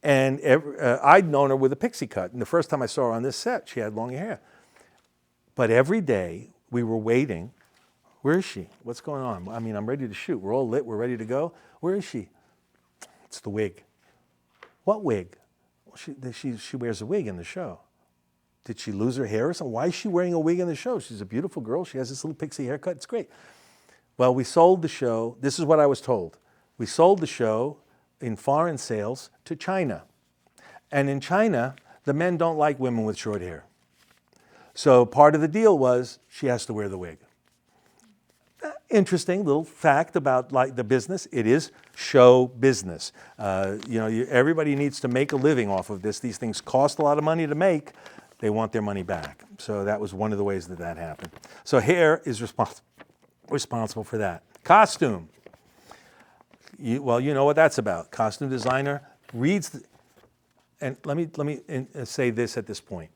And I'd known her with a pixie cut. And the first time I saw her on this set, she had longer hair. But every day we were waiting. Where is she? What's going on? I mean, I'm ready to shoot. We're all lit. We're ready to go. Where is she? It's the wig. What wig? Well, she wears a wig in the show. Did she lose her hair or something? Why is she wearing a wig in the show? She's a beautiful girl. She has this little pixie haircut. It's great. Well, we sold the show. This is what I was told. We sold the show in foreign sales to China. And in China, the men don't like women with short hair. So part of the deal was she has to wear the wig. Interesting little fact about like the business. It is show business. You know, everybody needs to make a living off of this. These things cost a lot of money to make. They want their money back. So that was one of the ways that that happened. So hair is responsible for that. Costume. Well, you know what that's about. Costume designer reads, and let me say this at this point.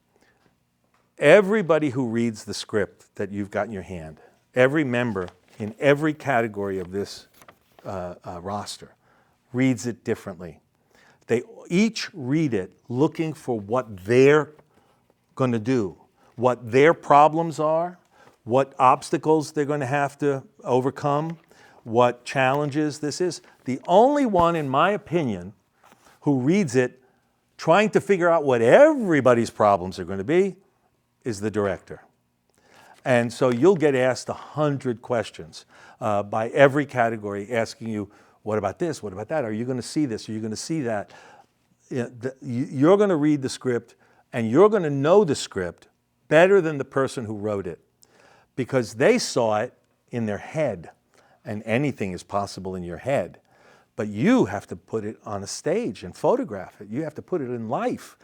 Everybody who reads the script that you've got in your hand, every member in every category of this roster reads it differently. They each read it looking for what they're going to do, what their problems are, what obstacles they're going to have to overcome, what challenges this is. The only one, in my opinion, who reads it trying to figure out what everybody's problems are going to be is the director. And so you'll get asked 100 questions by every category asking you, what about this? What about that? Are you going to see this? Are you going to see that? You're going to read the script and you're going to know the script better than the person who wrote it because they saw it in their head. And anything is possible in your head. But you have to put it on a stage and photograph it. You have to put it in life.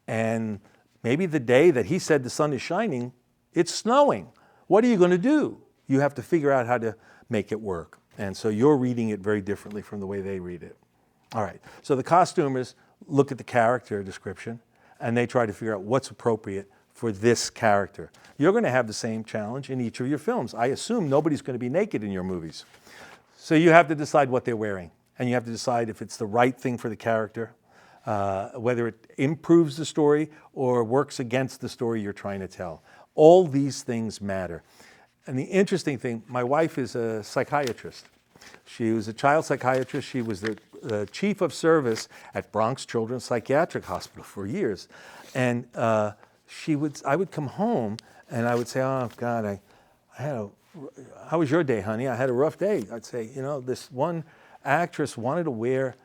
And maybe the day that he said the sun is shining, it's snowing. What are you going to do? You have to figure out how to make it work. And so you're reading it very differently from the way they read it. All right. So the costumers look at the character description and they try to figure out what's appropriate for this character. You're going to have the same challenge in each of your films. I assume nobody's going to be naked in your movies. So you have to decide what they're wearing. And you have to decide if it's the right thing for the character, whether it improves the story or works against the story you're trying to tell. All these things matter. And the interesting thing, my wife is a psychiatrist. She was a child psychiatrist. She was the chief of service at Bronx Children's Psychiatric Hospital for years. And I would come home and I would say, oh God, how was your day, honey? I had a rough day. I'd say, you know, this one actress wanted to wear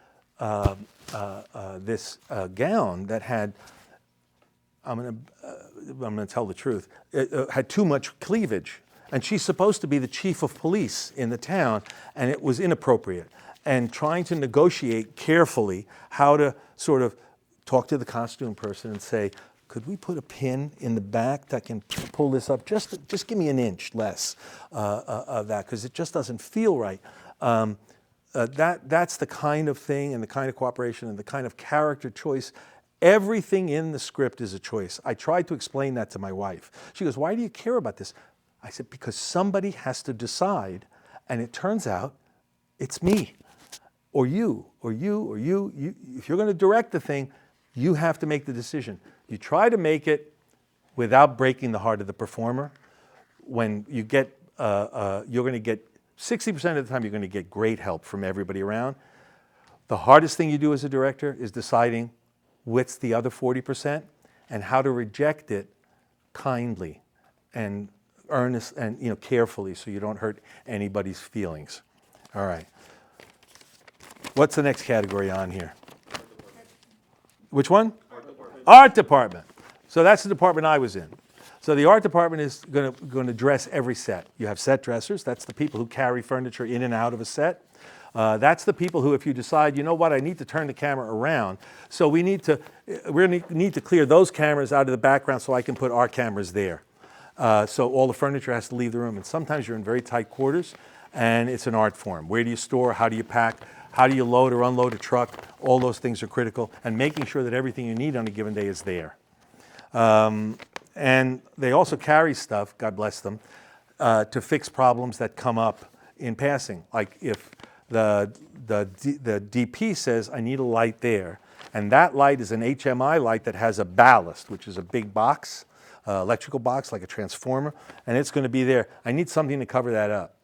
this gown that had, I'm gonna tell the truth, it had too much cleavage. And she's supposed to be the chief of police in the town, and it was inappropriate. And trying to negotiate carefully how to sort of talk to the costume person and say, could we put a pin in the back that can pull this up? Just give me an inch less of that, because it just doesn't feel right. That's the kind of thing and the kind of cooperation and the kind of character choice. Everything in the script is a choice. I tried to explain that to my wife. She goes, why do you care about this? I said, because somebody has to decide, and it turns out it's me. or you, if you're going to direct the thing, you have to make the decision. You try to make it without breaking the heart of the performer. When you get, you're going to get 60% of the time, you're going to get great help from everybody around. The hardest thing you do as a director is deciding what's the other 40% and how to reject it kindly and earnest and carefully so you don't hurt anybody's feelings. All right. What's the next category on here? Which one? Art department. So that's the department I was in. So the art department is going to dress every set. You have set dressers. That's the people who carry furniture in and out of a set. That's the people who, if you decide, you know what, I need to turn the camera around, so we need to clear those cameras out of the background so I can put our cameras there. So all the furniture has to leave the room, and sometimes you're in very tight quarters, and it's an art form. Where do you store? How do you pack? How do you load or unload a truck? All those things are critical, and making sure that everything you need on a given day is there. And they also carry stuff, God bless them, to fix problems that come up in passing. Like if the DP says, I need a light there, and that light is an HMI light that has a ballast, which is a big box, electrical box, like a transformer, and it's going to be there. I need something to cover that up.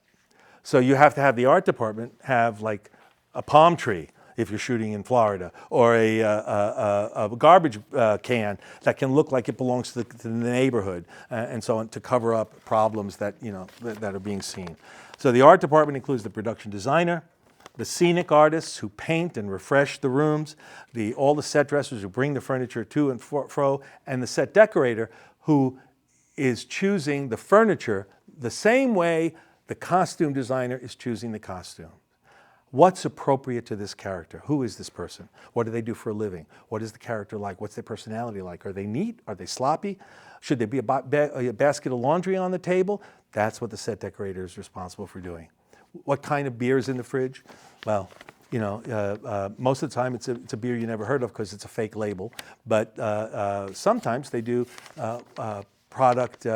So you have to have the art department have like a palm tree, if you're shooting in Florida, or a garbage can that can look like it belongs to the neighborhood, and so on, to cover up problems that that are being seen. So the art department includes the production designer, the scenic artists who paint and refresh the rooms, all the set dressers who bring the furniture to and fro, and the set decorator who is choosing the furniture the same way the costume designer is choosing the costume. What's appropriate to this character? Who is this person? What do they do for a living? What is the character like? What's their personality like? Are they neat? Are they sloppy? Should there be a basket of laundry on the table? That's what the set decorator is responsible for doing. What kind of beer is in the fridge? Well, most of the time it's a beer you never heard of because it's a fake label. But sometimes they do product,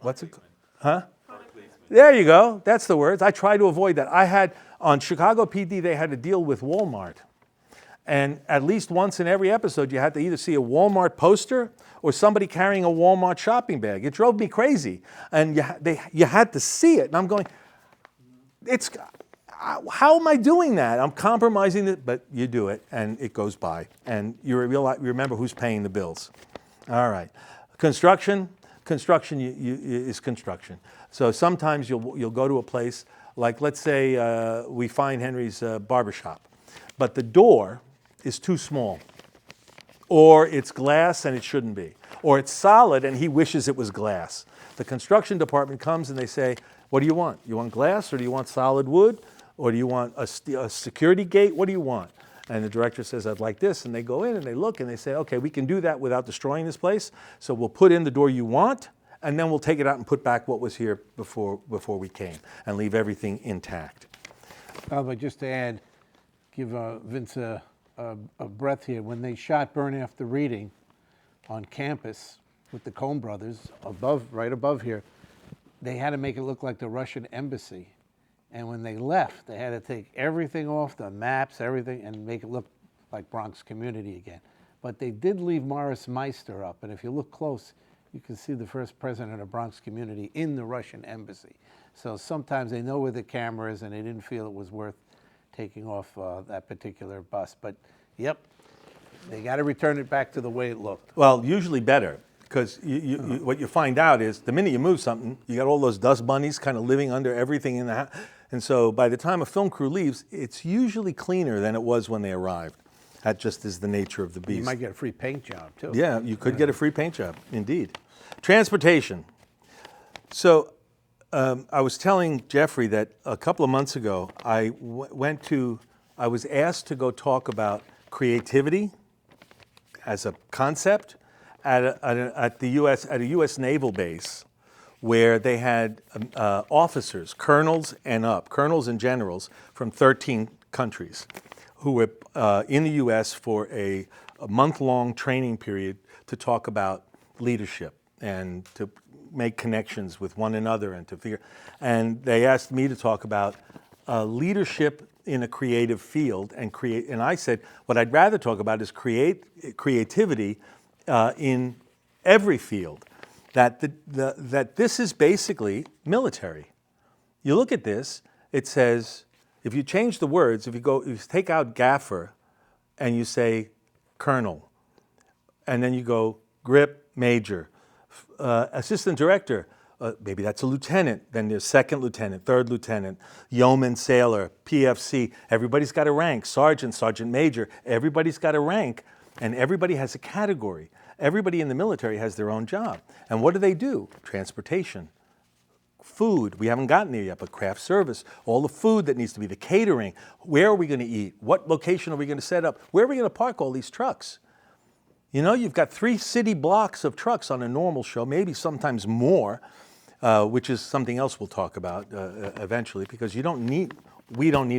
what's it called? Huh? There you go. That's the words. I try to avoid that. On Chicago PD, they had to deal with Walmart. And at least once in every episode, you had to either see a Walmart poster or somebody carrying a Walmart shopping bag. It drove me crazy. And you had to see it. And I'm going, how am I doing that? I'm compromising it, but you do it, and it goes by. And you remember who's paying the bills. All right. Construction is construction. So sometimes you'll go to a place, like let's say we find Henry's barbershop, but the door is too small, or it's glass and it shouldn't be, or it's solid and he wishes it was glass. The construction department comes and they say, what do you want? You want glass, or do you want solid wood, or do you want a security gate? What do you want? And the director says, I'd like this. And they go in and they look and they say, okay, we can do that without destroying this place. So we'll put in the door you want, and then we'll take it out and put back what was here before we came, and leave everything intact. But just to add, give Vince a breath here. When they shot Burn After Reading on campus with the Coen brothers, right above here, they had to make it look like the Russian embassy. And when they left, they had to take everything off, the maps, everything, and make it look like Bronx community again. But they did leave Morris Meister up, and if you look close, you can see the first president of Bronx community in the Russian embassy. So sometimes they know where the camera is, and they didn't feel it was worth taking off that particular bus. But yep, they got to return it back to the way it looked. Well, usually better, because what you find out is the minute you move something, you got all those dust bunnies kind of living under everything in the house. And so by the time a film crew leaves, it's usually cleaner than it was when they arrived. That just is the nature of the beast. You might get a free paint job, too. Yeah, you could get a free paint job, indeed. Transportation. So I was telling Jeffrey that a couple of months ago, I was asked to go talk about creativity as a concept at a U.S. naval base, where they had officers, colonels and up, colonels and generals from 13 countries who were in the U.S. for a month-long training period to talk about leadership and to make connections with one another and to figure. And they asked me to talk about leadership in a creative field and create. And I said, what I'd rather talk about is creativity in every field. That this is basically military. You look at this, it says, if you change the words, if you take out gaffer and you say colonel, and then you go grip major, assistant director, maybe that's a lieutenant, then there's second lieutenant, third lieutenant, yeoman, sailor, PFC, everybody's got a rank, sergeant, sergeant major, everybody's got a rank, and everybody has a category. Everybody in the military has their own job. And what do? Transportation, food, we haven't gotten there yet, but craft service, all the food that needs to be, the catering, where are we going to eat? What location are we going to set up? Where are we going to park all these trucks? You know, you've got 3 city blocks of trucks on a normal show, maybe sometimes more, which is something else we'll talk about eventually, because we don't need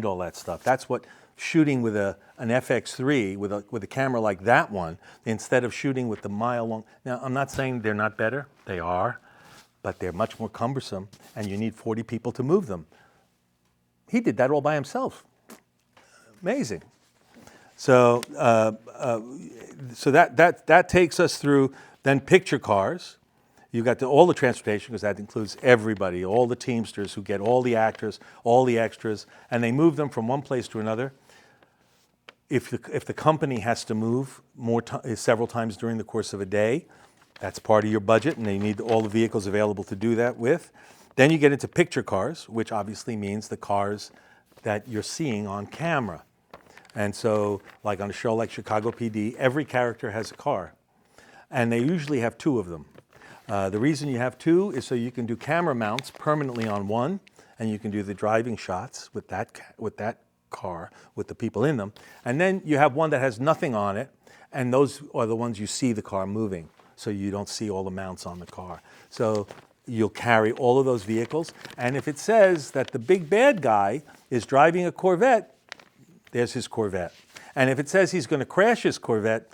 all that stuff. That's what shooting with an FX3 with a camera like that one, instead of shooting with the mile long. Now, I'm not saying they're not better, they are, but they're much more cumbersome, and you need 40 people to move them. He did that all by himself. Amazing. So, that takes us through then picture cars. You've got all the transportation, because that includes everybody, all the Teamsters who get all the actors, all the extras, and they move them from one place to another. If the company has to move several times during the course of a day, that's part of your budget, and they need all the vehicles available to do that with. Then you get into picture cars, which obviously means the cars that you're seeing on camera. And so, like on a show like Chicago PD, every character has a car, and they usually have 2 of them. The reason you have 2 is so you can do camera mounts permanently on one, and you can do the driving shots with that car, with the people in them. And then you have one that has nothing on it, and those are the ones you see the car moving, so you don't see all the mounts on the car. So you'll carry all of those vehicles, and if it says that the big bad guy is driving a Corvette, there's his Corvette. And if it says he's going to crash his Corvette,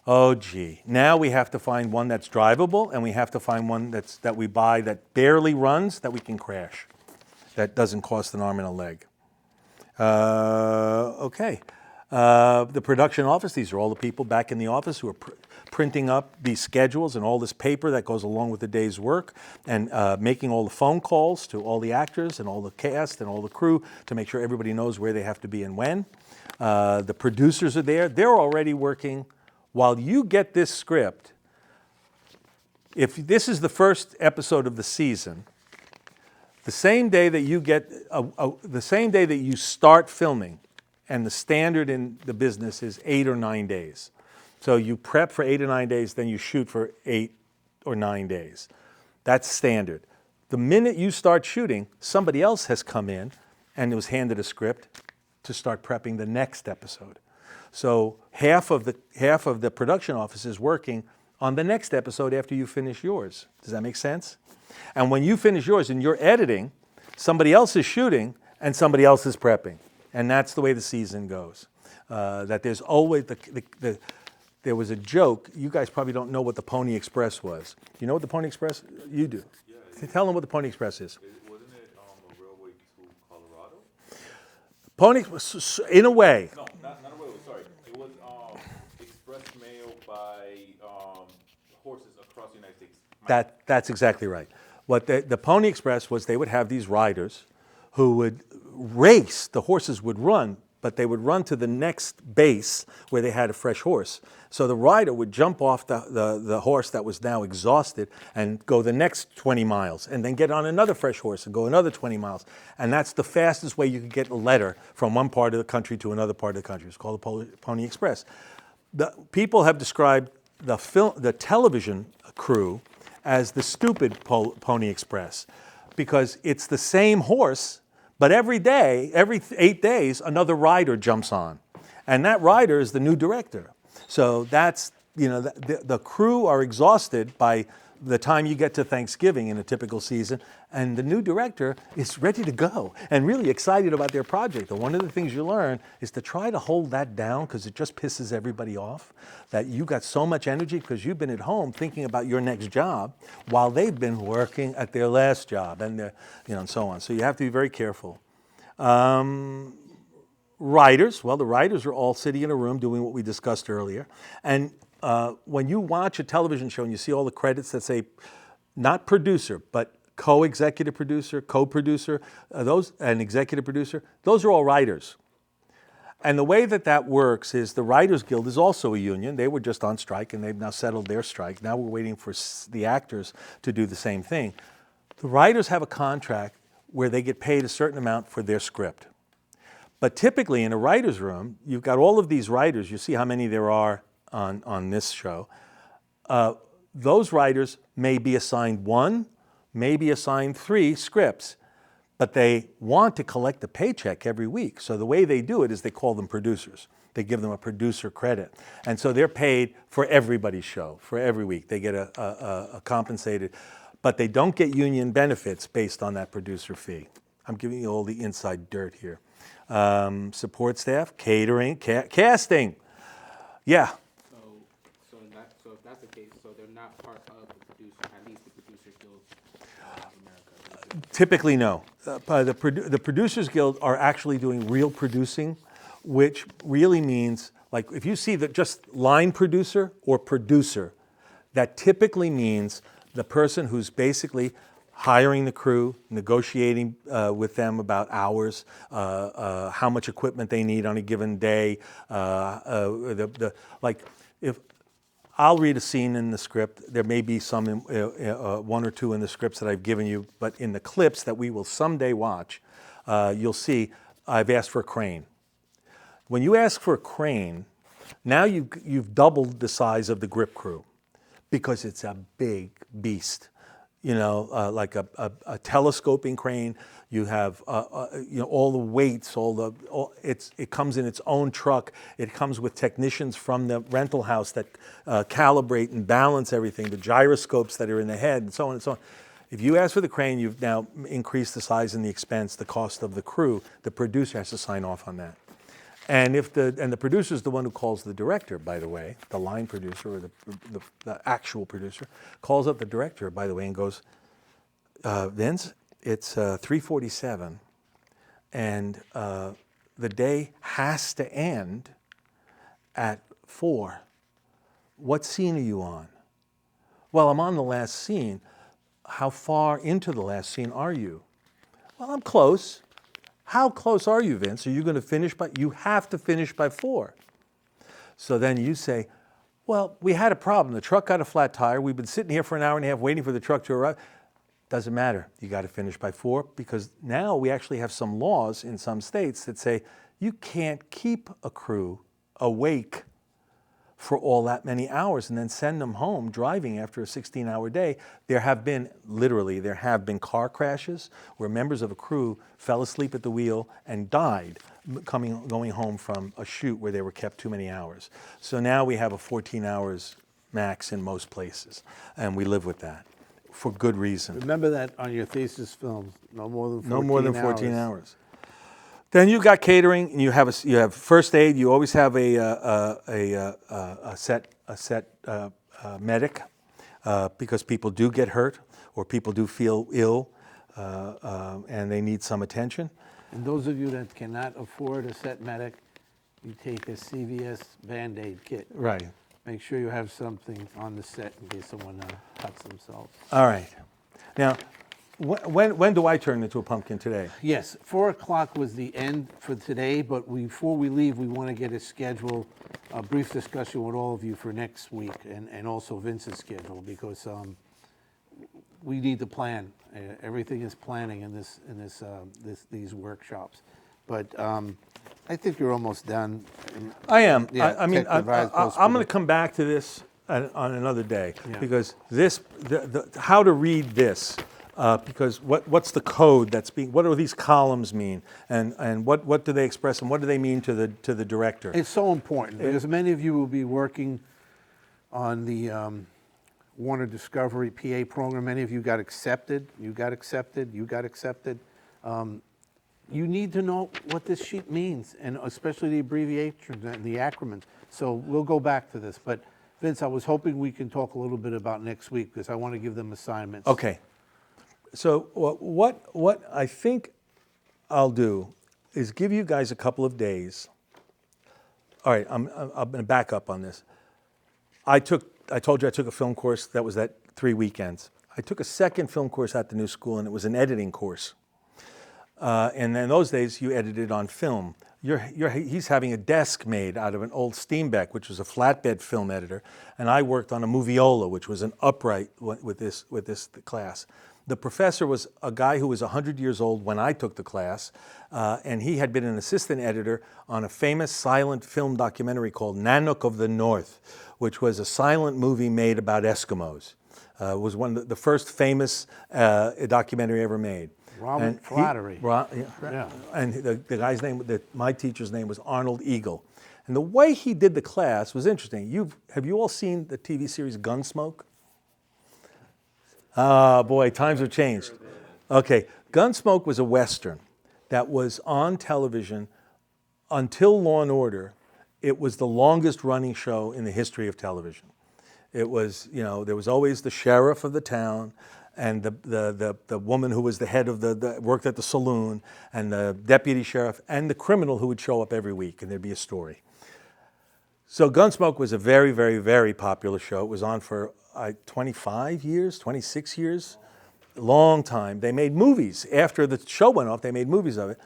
oh gee, now we have to find one that's drivable, and we have to find one that we buy that barely runs, that we can crash, that doesn't cost an arm and a leg. Okay. The production office, these are all the people back in the office who are printing up these schedules and all this paper that goes along with the day's work, and making all the phone calls to all the actors and all the cast and all the crew to make sure everybody knows where they have to be and when. The producers are there. They're already working. While you get this script, if this is the first episode of the season, the same day that you the same day that you start filming, and the standard in the business is 8 or 9 days. So you prep for 8 or 9 days, then you shoot for 8 or 9 days. That's standard. The minute you start shooting, somebody else has come in and was handed a script to start prepping the next episode. So half of the production office is working on the next episode after you finish yours. Does that make sense? And when you finish yours and you're editing, somebody else is shooting and somebody else is prepping. And that's the way the season goes. That there's always there was a joke. You guys probably don't know what the Pony Express was. You know what the Pony Express? You do. Yeah, tell them what the Pony Express is. Wasn't it a railway to Colorado? Pony, in a way. No, not a railway. Sorry, it was express mail by horses across the United States. That's exactly right. What the Pony Express was, they would have these riders who would race. The horses would run, but they would run to the next base where they had a fresh horse. So the rider would jump off the horse that was now exhausted and go the next 20 miles, and then get on another fresh horse and go another 20 miles. And that's the fastest way you could get a letter from one part of the country to another part of the country. It's called the Pony Express. The people have described the television crew as the stupid Pony Express, because it's the same horse, but every day, every 8 days, another rider jumps on. And that rider is the new director. So that's, the crew are exhausted by the time you get to Thanksgiving in a typical season, and the new director is ready to go and really excited about their project. And one of the things you learn is to try to hold that down, because it just pisses everybody off, that you got so much energy because you've been at home thinking about your next job while they've been working at their last job, and and so on. So you have to be very careful. Writers, well, the writers are all sitting in a room doing what we discussed earlier. And when you watch a television show and you see all the credits that say not producer, but co-executive producer, co-producer, those and executive producer, those are all writers. And the way that that works is the Writers Guild is also a union. They were just on strike and they've now settled their strike. Now we're waiting for the actors to do the same thing. The writers have a contract where they get paid a certain amount for their script. But typically in a writer's room, you've got all of these writers. You see how many there are on this show. Those writers may be assigned 1, may be assigned 3 scripts, but they want to collect a paycheck every week. So the way they do it is they call them producers. They give them a producer credit. And so they're paid for everybody's show, for every week. They get a compensated, but they don't get union benefits based on that producer fee. I'm giving you all the inside dirt here. Support staff, catering, casting. Yeah. So if that's the case, so they're not part of the producer, at least the Producers Guild of America. Typically, no. The Producers Guild are actually doing real producing, which really means, like, if you see that just line producer or producer, that typically means the person who's basically hiring the crew, negotiating with them about hours, how much equipment they need on a given day. Like, if I'll read a scene in the script, there may be some, 1 or 2 in the scripts that I've given you, but in the clips that we will someday watch, you'll see I've asked for a crane. When you ask for a crane, now you've doubled the size of the grip crew because it's a big beast. Like a telescoping crane. You have all the weights, it comes in its own truck. It comes with technicians from the rental house that calibrate and balance everything, the gyroscopes that are in the head, and so on and so on. If you ask for the crane, you've now increased the size and the expense, the cost of the crew. The producer has to sign off on that. And the producer is the one who calls the director, by the way, the line producer or the actual producer, calls up the director, by the way, and goes, Vince, it's 3:47, and the day has to end at 4. What scene are you on? Well, I'm on the last scene. How far into the last scene are you? Well, I'm close. How close are you, Vince? Are you going to finish you have to finish by 4. So then you say, well, we had a problem. The truck got a flat tire. We've been sitting here for an hour and a half waiting for the truck to arrive. Doesn't matter. You got to finish by 4 because now we actually have some laws in some states that say you can't keep a crew awake for all that many hours and then send them home driving after a 16-hour day. There have been car crashes where members of a crew fell asleep at the wheel and died going home from a shoot where they were kept too many hours. So now we have a 14 hours max in most places, and we live with that for good reason. Remember that on your thesis films, no more than 14 No more than 14 hours. Then you've got catering, and you have first aid. You always have a set medic because people do get hurt or people do feel ill, and they need some attention. And those of you that cannot afford a set medic, you take a CVS Band-Aid kit. Right. Make sure you have something on the set in case someone cuts themselves. All right. Now, when do I turn into a pumpkin today? Yes, 4 o'clock was the end for today, but before we leave, we want to get a brief discussion with all of you for next week, and also Vince's schedule, because we need to plan. Everything is planning in these workshops. But I think you're almost done. I am. Yeah, I mean, tech device, I'm going to come back to this on another day, Yeah. because how to read this. Because what's the code that's being? What do these columns mean, and what do they express, and what do they mean to the director? It's so important because many of you will be working on the Warner Discovery PA program. Many of you got accepted. You got accepted. You got accepted. You need to know what this sheet means, and especially the abbreviations and the acronyms. So we'll go back to this. But Vince, I was hoping we can talk a little bit about next week because I want to give them assignments. Okay. So what I think I'll do is give you guys a couple of days. All right, I'm going to back up on this. I told you I took a film course that was 3 weekends. I took a second film course at the new school, and it was an editing course. And in those days, you edited on film. He's having a desk made out of an old Steenbeck, which was a flatbed film editor, and I worked on a Moviola, which was an upright with this class. The professor was a guy who was 100 years old when I took the class, and he had been an assistant editor on a famous silent film documentary called Nanook of the North, which was a silent movie made about Eskimos. It was one of the first famous documentary ever made. Robert Flattery. Yeah. And the guy's name, my teacher's name was Arnold Eagle. And the way he did the class was interesting. Have you all seen the TV series Gunsmoke? Ah, boy, times have changed. Okay, Gunsmoke was a Western that was on television until Law and Order. It was the longest running show in the history of television. It was, there was always the sheriff of the town and the woman who was the head of worked at the saloon, and the deputy sheriff, and the criminal who would show up every week, and there'd be a story. So Gunsmoke was a very, very, very popular show. It was on for 25 years, 26 years, a long time. They made movies. After the show went off, they made movies of it.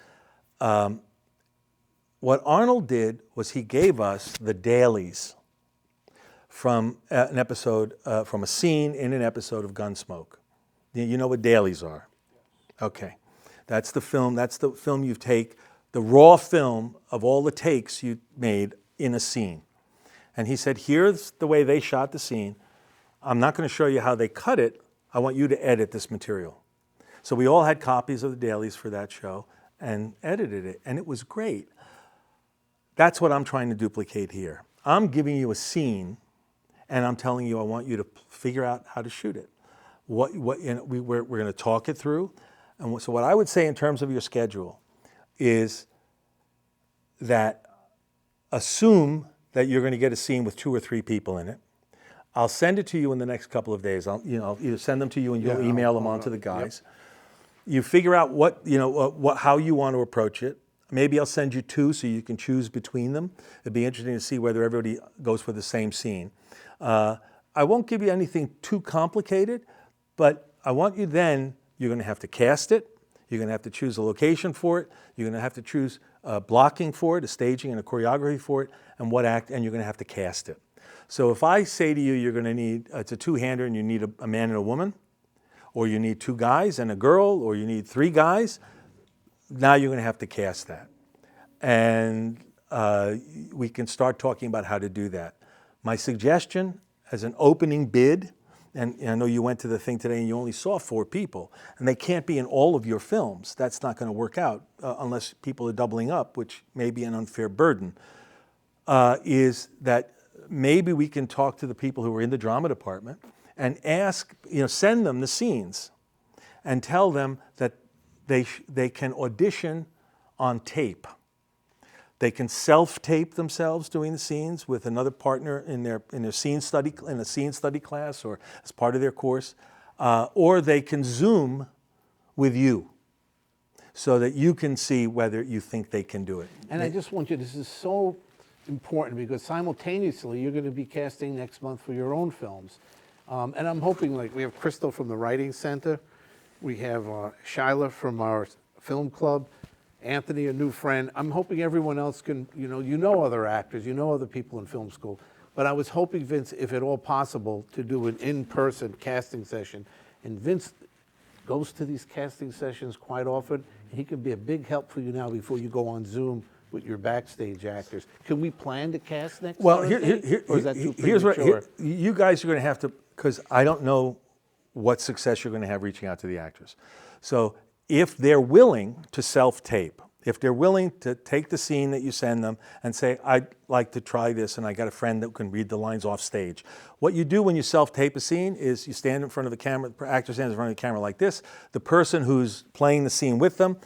What Arnold did was he gave us the dailies from an episode, from a scene in an episode of Gunsmoke. You know what dailies are? Okay. That's the film you take, the raw film of all the takes you made in a scene. And he said, here's the way they shot the scene. I'm not going to show you how they cut it. I want you to edit this material. So we all had copies of the dailies for that show and edited it, and it was great. That's what I'm trying to duplicate here. I'm giving you a scene, and I'm telling you I want you to figure out how to shoot it. We're going to talk it through. And so what I would say in terms of your schedule is that assume that you're going to get a scene with 2 or 3 people in it. I'll send it to you in the next couple of days. I'll either send them to you and you'll email them on to the guys. Yep. You figure out how you want to approach it. Maybe I'll send you 2 so you can choose between them. It'd be interesting to see whether everybody goes for the same scene. I won't give you anything too complicated, but I want you then, you're going to have to cast it. You're going to have to choose a location for it. You're going to have to choose blocking for it, a staging and a choreography for it, and what act, and you're going to have to cast it. So if I say to you, you're going to need, it's a 2-hander and you need a man and a woman, or you need 2 guys and a girl, or you need 3 guys, now you're going to have to cast that. And we can start talking about how to do that. My suggestion as an opening bid, and I know you went to the thing today and you only saw 4 people, and they can't be in all of your films. That's not going to work out unless people are doubling up, which may be an unfair burden, is that maybe we can talk to the people who are in the drama department and ask, send them the scenes and tell them that they can audition on tape. They can self-tape themselves doing the scenes with another partner in their scene study, in a scene study class or as part of their course, or they can Zoom with you so that you can see whether you think they can do it. And I just want you, this is so important because simultaneously you're going to be casting next month for your own films. And I'm hoping, like, we have Crystal from the Writing Center, we have Shyla from our film club, Anthony, a new friend. I'm hoping everyone else can, you know other actors, other people in film school. But I was hoping, Vince, if at all possible, to do an in-person casting session. And Vince goes to these casting sessions quite often. He can be a big help for you now before you go on Zoom with your backstage actors. Can we plan to cast next Thursday? Or is that too premature? You guys are going to have to, because I don't know what success you're going to have reaching out to the actors. So if they're willing to self-tape, if they're willing to take the scene that you send them and say, I'd like to try this and I got a friend that can read the lines off stage. What you do when you self-tape a scene is you stand in front of the camera, the actor stands in front of the camera like this, the person who's playing the scene with them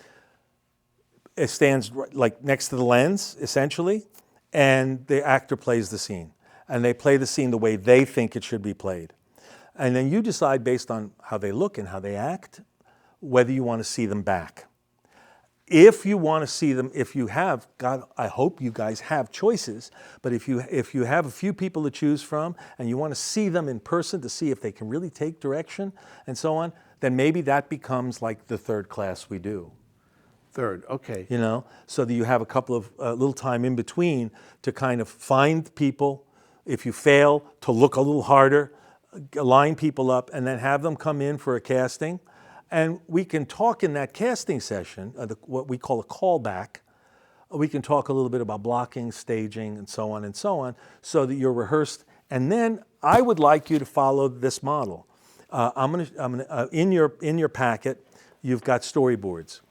stands like next to the lens, essentially, and the actor plays the scene. And they play the scene the way they think it should be played. And then you decide based on how they look and how they act, whether you want to see them back. if you want to see them, if you have, God, I hope you guys have choices, but if you have a few people to choose from and you want to see them in person to see if they can really take direction and so on, then maybe that becomes like the third class we do. Third, okay. You know, so that you have a couple of little time in between to kind of find people. If you fail, to look a little harder, line people up, and then have them come in for a casting. And we can talk in that casting session, what we call a callback. We can talk a little bit about blocking, staging, and so on, so that you're rehearsed. And then I would like you to follow this model. In your packet, you've got storyboards.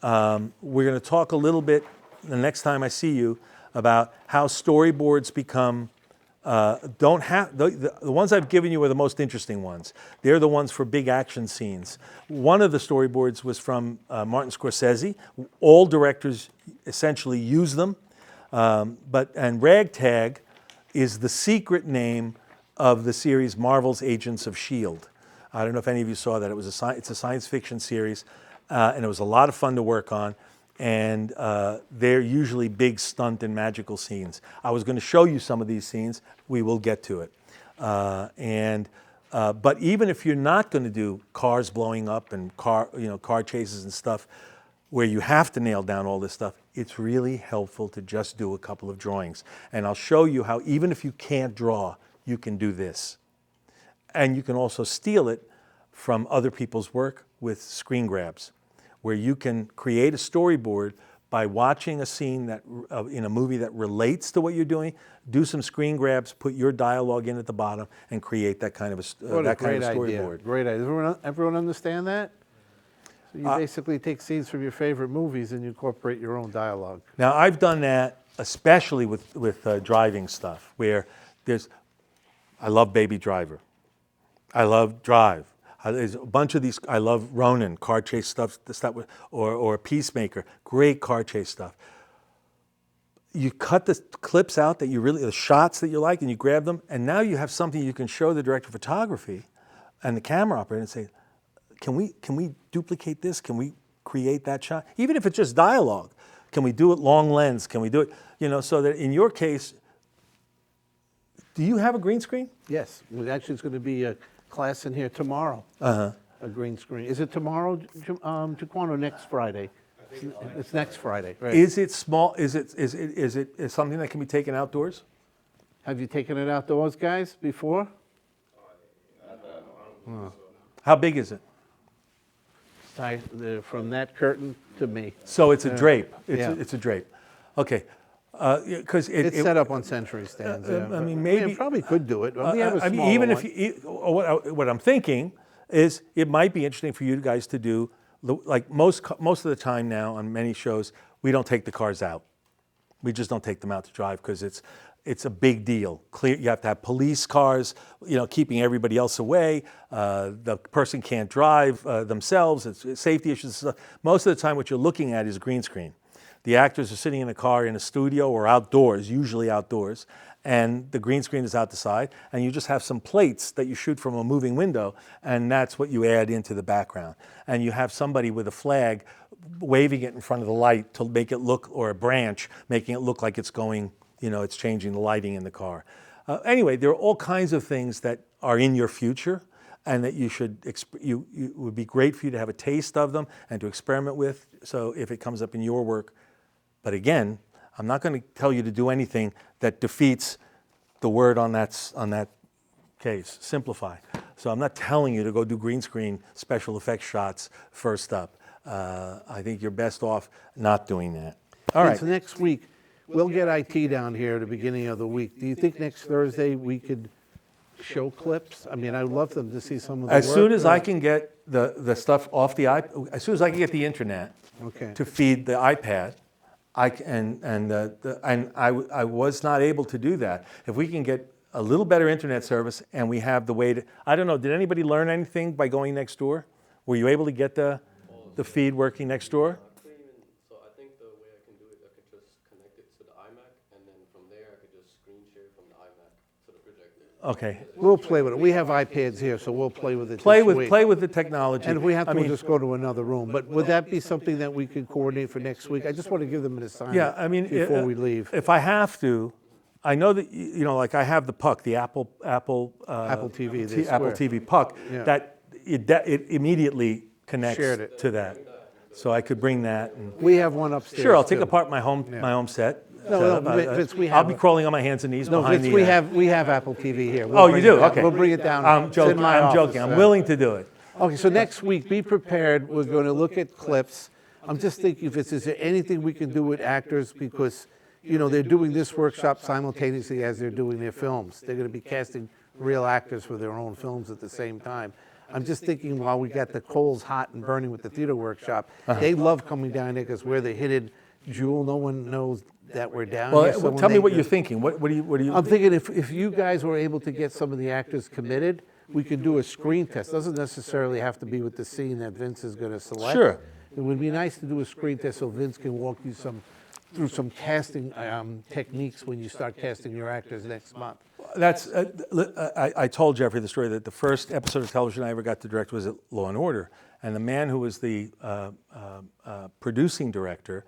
We're going to talk a little bit the next time I see you about how storyboards become, the ones I've given you are the most interesting ones. They're the ones for big action scenes. One of the storyboards was from Martin Scorsese. All directors essentially use them. And Ragtag is the secret name of the series Marvel's Agents of S.H.I.E.L.D. I don't know if any of you saw that. It's a science fiction series. And it was a lot of fun to work on, and they're usually big stunt and magical scenes. I was going to show you some of these scenes. We will get to it. But even if you're not going to do cars blowing up and car chases and stuff, where you have to nail down all this stuff, it's really helpful to just do a couple of drawings. And I'll show you how even if you can't draw, you can do this. And you can also steal it from other people's work with screen grabs, where you can create a storyboard by watching a scene in a movie that relates to what you're doing, do some screen grabs, put your dialogue in at the bottom, and create that kind of storyboard. Great idea. Everyone understand that? So you basically take scenes from your favorite movies and you incorporate your own dialogue. Now, I've done that especially with driving stuff, where I love Baby Driver. I love Drive. There's a bunch of these. I love Ronin, car chase stuff, or Peacemaker, great car chase stuff. You cut the clips out the shots that you like, and you grab them, and now you have something you can show the director of photography and the camera operator and say, can we duplicate this? Can we create that shot? Even if it's just dialogue, can we do it long lens? Can we do it, so that in your case, do you have a green screen? Yes. Well, actually, it's going to be a class in here tomorrow. A green screen. Is it tomorrow, Jaquan, or next Friday? It's next Friday. Right. Is it small? Is it something that can be taken outdoors? Have you taken it outdoors, guys, before? How big is it? From that curtain to me. So it's a drape. Yeah. It's a drape. Okay. Because it's set up on century stands. I mean, maybe you probably could do it. We have a even smaller if what I'm thinking is it might be interesting for you guys to do, like most of the time now on many shows, we don't take the cars out. We just don't take them out to drive because it's a big deal. You have to have police cars, keeping everybody else away. The person can't drive themselves. It's safety issues. Most of the time, what you're looking at is green screen. The actors are sitting in a car in a studio or outdoors, usually outdoors, and the green screen is out the side, and you just have some plates that you shoot from a moving window, and that's what you add into the background. And you have somebody with a flag waving it in front of the light to make it look, or a branch, making it look like it's going, it's changing the lighting in the car. Anyway, there are all kinds of things that are in your future and that it would be great for you to have a taste of them and to experiment with, so if it comes up in your work. But again, I'm not going to tell you to do anything that defeats the word on that case, simplify. So I'm not telling you to go do green screen special effects shots first up. I think you're best off not doing that. All right. So next week, we'll get IT down here at the beginning of the week. Do you think next Thursday we could show clips? I mean, I'd love them to see some of the As work. soon as I can get the stuff off the iPad, as soon as I can get the internet to feed the iPad, I was not able to do that. If we can get a little better internet service and we have the way to, I don't know, did anybody learn anything by going next door? Were you able to get the feed working next door? So I think the way I can do it, I could just connect it to the iMac, and then from there I could just screen share from the iMac to the Okay. We'll play with it. We have iPads here, so we'll play with it Play this with week. play with the technology. And if we have I to, mean, we'll just go to another room. But would that be something that we could coordinate for next week? I just want to give them an assignment yeah, I mean, before we leave. if I have to, I know that like I have the puck, the Apple TV, they Apple swear. TV puck Yeah. that it immediately connects Shared it. to that, so I could bring that. And, We have one upstairs. sure, I'll take too. apart my home set. No, Vince, we I'll have be a- crawling on my hands and knees No, behind Vince, the. we have Apple TV here. We'll Oh, you bring do? it down. Okay. We'll bring it down. I'm It's in joking. my I'm office, joking. I'm willing to do it. Okay, so next week, be prepared. We're going to look at clips. I'm just thinking, if is there anything we can do with actors, because they're doing this workshop simultaneously as they're doing their films. They're going to be casting real actors for their own films at the same time. I'm just thinking, while we got the coals hot and burning with the theater workshop, they love coming down there because we're the hidden jewel. No one knows that we're down here. So Well, when tell me they what go- you're thinking. What do you? I'm thinking, if you guys were able to get some of the actors committed, we could do a screen test. Doesn't necessarily have to be with the scene that Vince is going to select. Sure. It would be nice to do a screen test so Vince can walk you through some casting techniques when you start casting your actors next month. That's I told Jeffrey the story that the first episode of television I ever got to direct was at Law and Order, and the man who was the producing director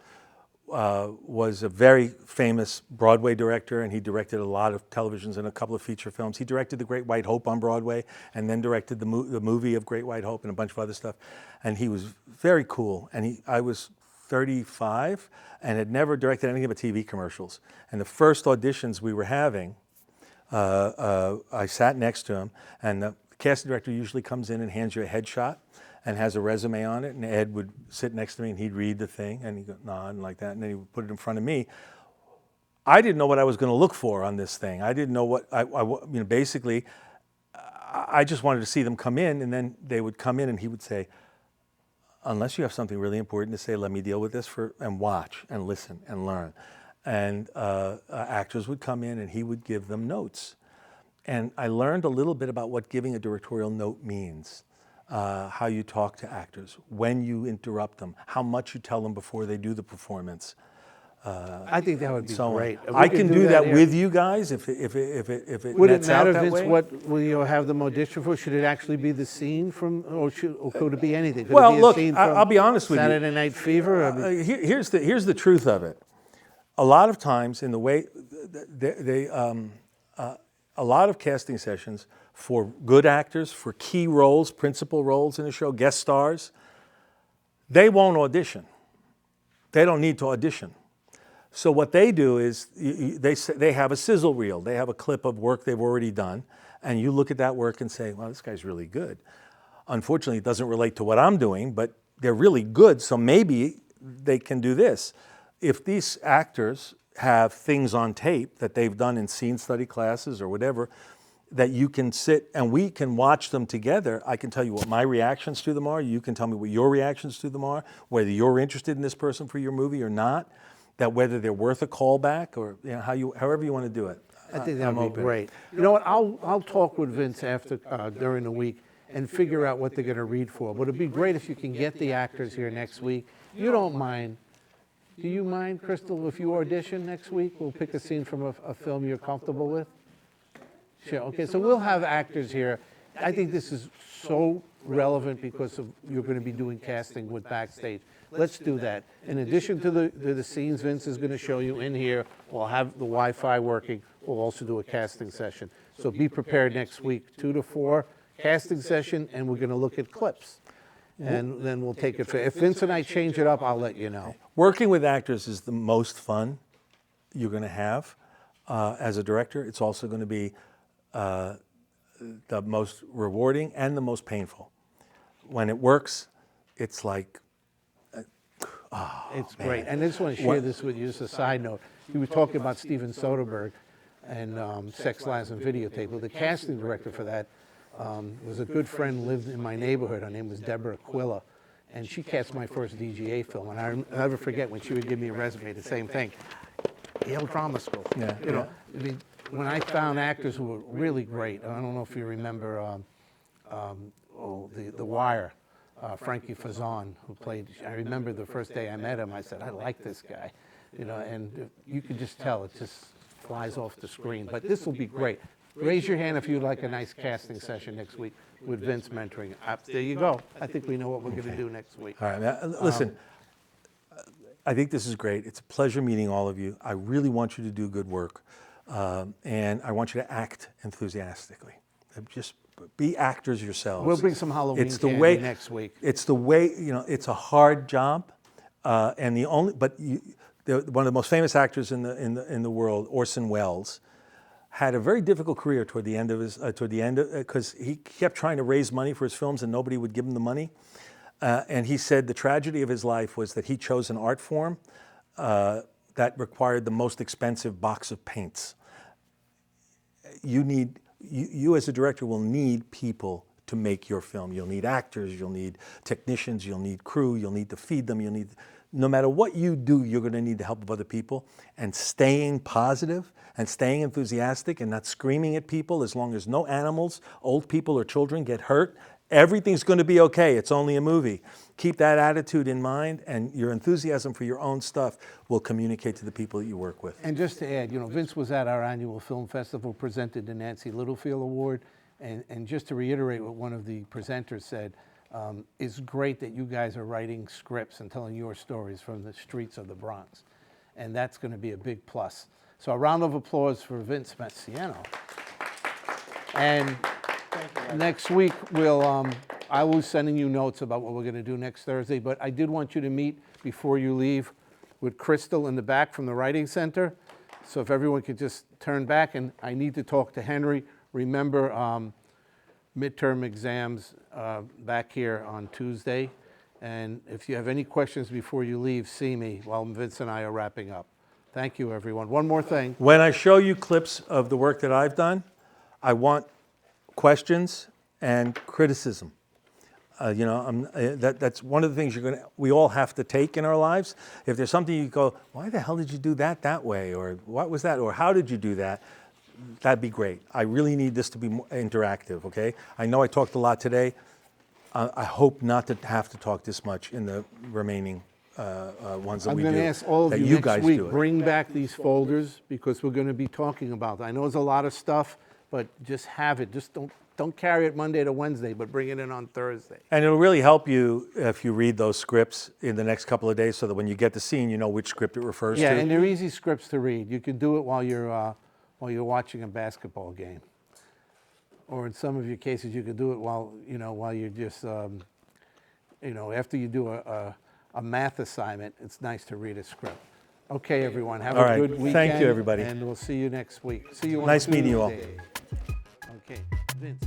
was a very famous Broadway director, and he directed a lot of televisions and a couple of feature films. He directed The Great White Hope on Broadway, and then directed the movie of Great White Hope and a bunch of other stuff. And he was very cool. And I was 35 and had never directed anything but TV commercials. And the first auditions we were having, I sat next to him, and the casting director usually comes in and hands you a headshot and has a resume on it, and Ed would sit next to me and he'd read the thing and he'd go nod and like that, and then he would put it in front of me. I didn't know what I was going to look for on this thing. I didn't know what basically I just wanted to see them come in, and then they would come in and he would say, unless you have something really important to say, let me deal with this and watch and listen and learn. And actors would come in and he would give them notes. And I learned a little bit about what giving a directorial note means. How you talk to actors, when you interrupt them, how much you tell them before they do the performance. I think that would be So great. We I can do that here. with you guys if it Would it nets out matter, that Vince, way. what we have them audition for? Should it actually be the scene from, or could it be anything? Could Well, it be look, a scene I'll from be honest with you. Saturday Night Fever? I mean, Here's the truth of it. A lot of times in the way a lot of casting sessions for good actors, for key roles, principal roles in a show, guest stars, they won't audition. They don't need to audition. So what they do is they have a sizzle reel. They have a clip of work they've already done, and you look at that work and say, well, this guy's really good. Unfortunately, it doesn't relate to what I'm doing, but they're really good, so maybe they can do this. If these actors have things on tape that they've done in scene study classes or whatever, that you can sit and we can watch them together. I can tell you what my reactions to them are. You can tell me what your reactions to them are, whether you're interested in this person for your movie or not, that whether they're worth a callback or however you want to do it. I think that I'm would be open. great. You know what, I'll talk with Vince after, during the week and figure out what they're going to read for. But it'd be great if you can get the actors here next week. You don't mind. Do you mind, Crystal, if you audition next week? We'll pick a scene from a film you're comfortable with. Sure. Okay, so we'll have actors here. I think this is so relevant because you're going to be doing casting with Backstage. Let's do that. In addition to the scenes Vince is going to show you in here, we'll have the Wi-Fi working. We'll also do a casting session. So be prepared next week, 2 to 4, casting session, and we're going to look at clips. And then we'll take it. If Vince and I change it up, I'll let you know. Working with actors is the most fun you're going to have as a director. It's also going to be the most rewarding and the most painful. When it works, it's like, It's great. And I just want to share this with you, just a side note. You were talking about Steven Soderbergh and Sex, Lies, and Videotape. Well, the casting director for that was a good friend, lived in my neighborhood. Her name was Deborah Aquila. And she cast my first DGA film. And I'll never forget when she would give me a resume, the same thing. Yale Drama School. Yeah, You know, I mean, when I found actors who were really great, I don't know if you remember The Wire, Frankie Faison, who played, I remember the first day I met him, I said, I like this guy. You know, and you could just tell it's just flies off the screen. But this will be great. Raise your hand if you'd like a nice casting session next week with Vince mentoring. There you go. I think we know what we're going to do next week. All right, now, listen, I think this is great. It's a pleasure meeting all of you. I really want you to do good work, and I want you to act enthusiastically. Just be actors yourselves. We'll bring some Halloween It's the candy way next week. It's the way, it's a hard job, and one of the most famous actors in the world, Orson Welles, had a very difficult career toward the end because he kept trying to raise money for his films and nobody would give him the money. And he said the tragedy of his life was that he chose an art form that required the most expensive box of paints. You as a director will need people to make your film. You'll need actors, you'll need technicians, you'll need crew, you'll need to feed them, no matter what you do, you're going to need the help of other people. And staying positive and staying enthusiastic and not screaming at people, as long as no animals, old people or children get hurt, everything's going to be okay. It's only a movie. Keep that attitude in mind, and your enthusiasm for your own stuff will communicate to the people that you work with. And just to add, Vince was at our annual film festival, presented the Nancy Littlefield Award, and just to reiterate what one of the presenters said, it's great that you guys are writing scripts and telling your stories from the streets of the Bronx, and that's going to be a big plus. So a round of applause for Vince Masiano. And next week, I will be sending you notes about what we're going to do next Thursday, but I did want you to meet before you leave with Crystal in the back from the Writing Center. So if everyone could just turn back, and I need to talk to Henry. Remember, midterm exams back here on Tuesday. And if you have any questions before you leave, see me while Vince and I are wrapping up. Thank you, everyone. One more thing. When I show you clips of the work that I've done, I want questions and criticism. That's one of the things we all have to take in our lives. If there's something you go, why the hell did you do that way? Or what was that? Or how did you do that? That'd be great. I really need this to be more interactive, okay? I know I talked a lot today. I hope not to have to talk this much in the remaining ones that we do. I'm going to ask all of that you guys next week, do it. bring back these folders, because we're going to be talking about it. I know there's a lot of stuff, but just have it. Just don't carry it Monday to Wednesday, but bring it in on Thursday. And it'll really help you if you read those scripts in the next couple of days, so that when you get the scene, you know which script it refers Yeah, to. and they're easy scripts to read. You can do it while you're watching a basketball game, or in some of your cases, you could do it while you're just after you do a math assignment. It's nice to read a script. Okay, everyone, have All a right. good weekend. Thank you, everybody. And we'll see you next week. See you on Nice meeting you all. Tuesday. Okay, Vince.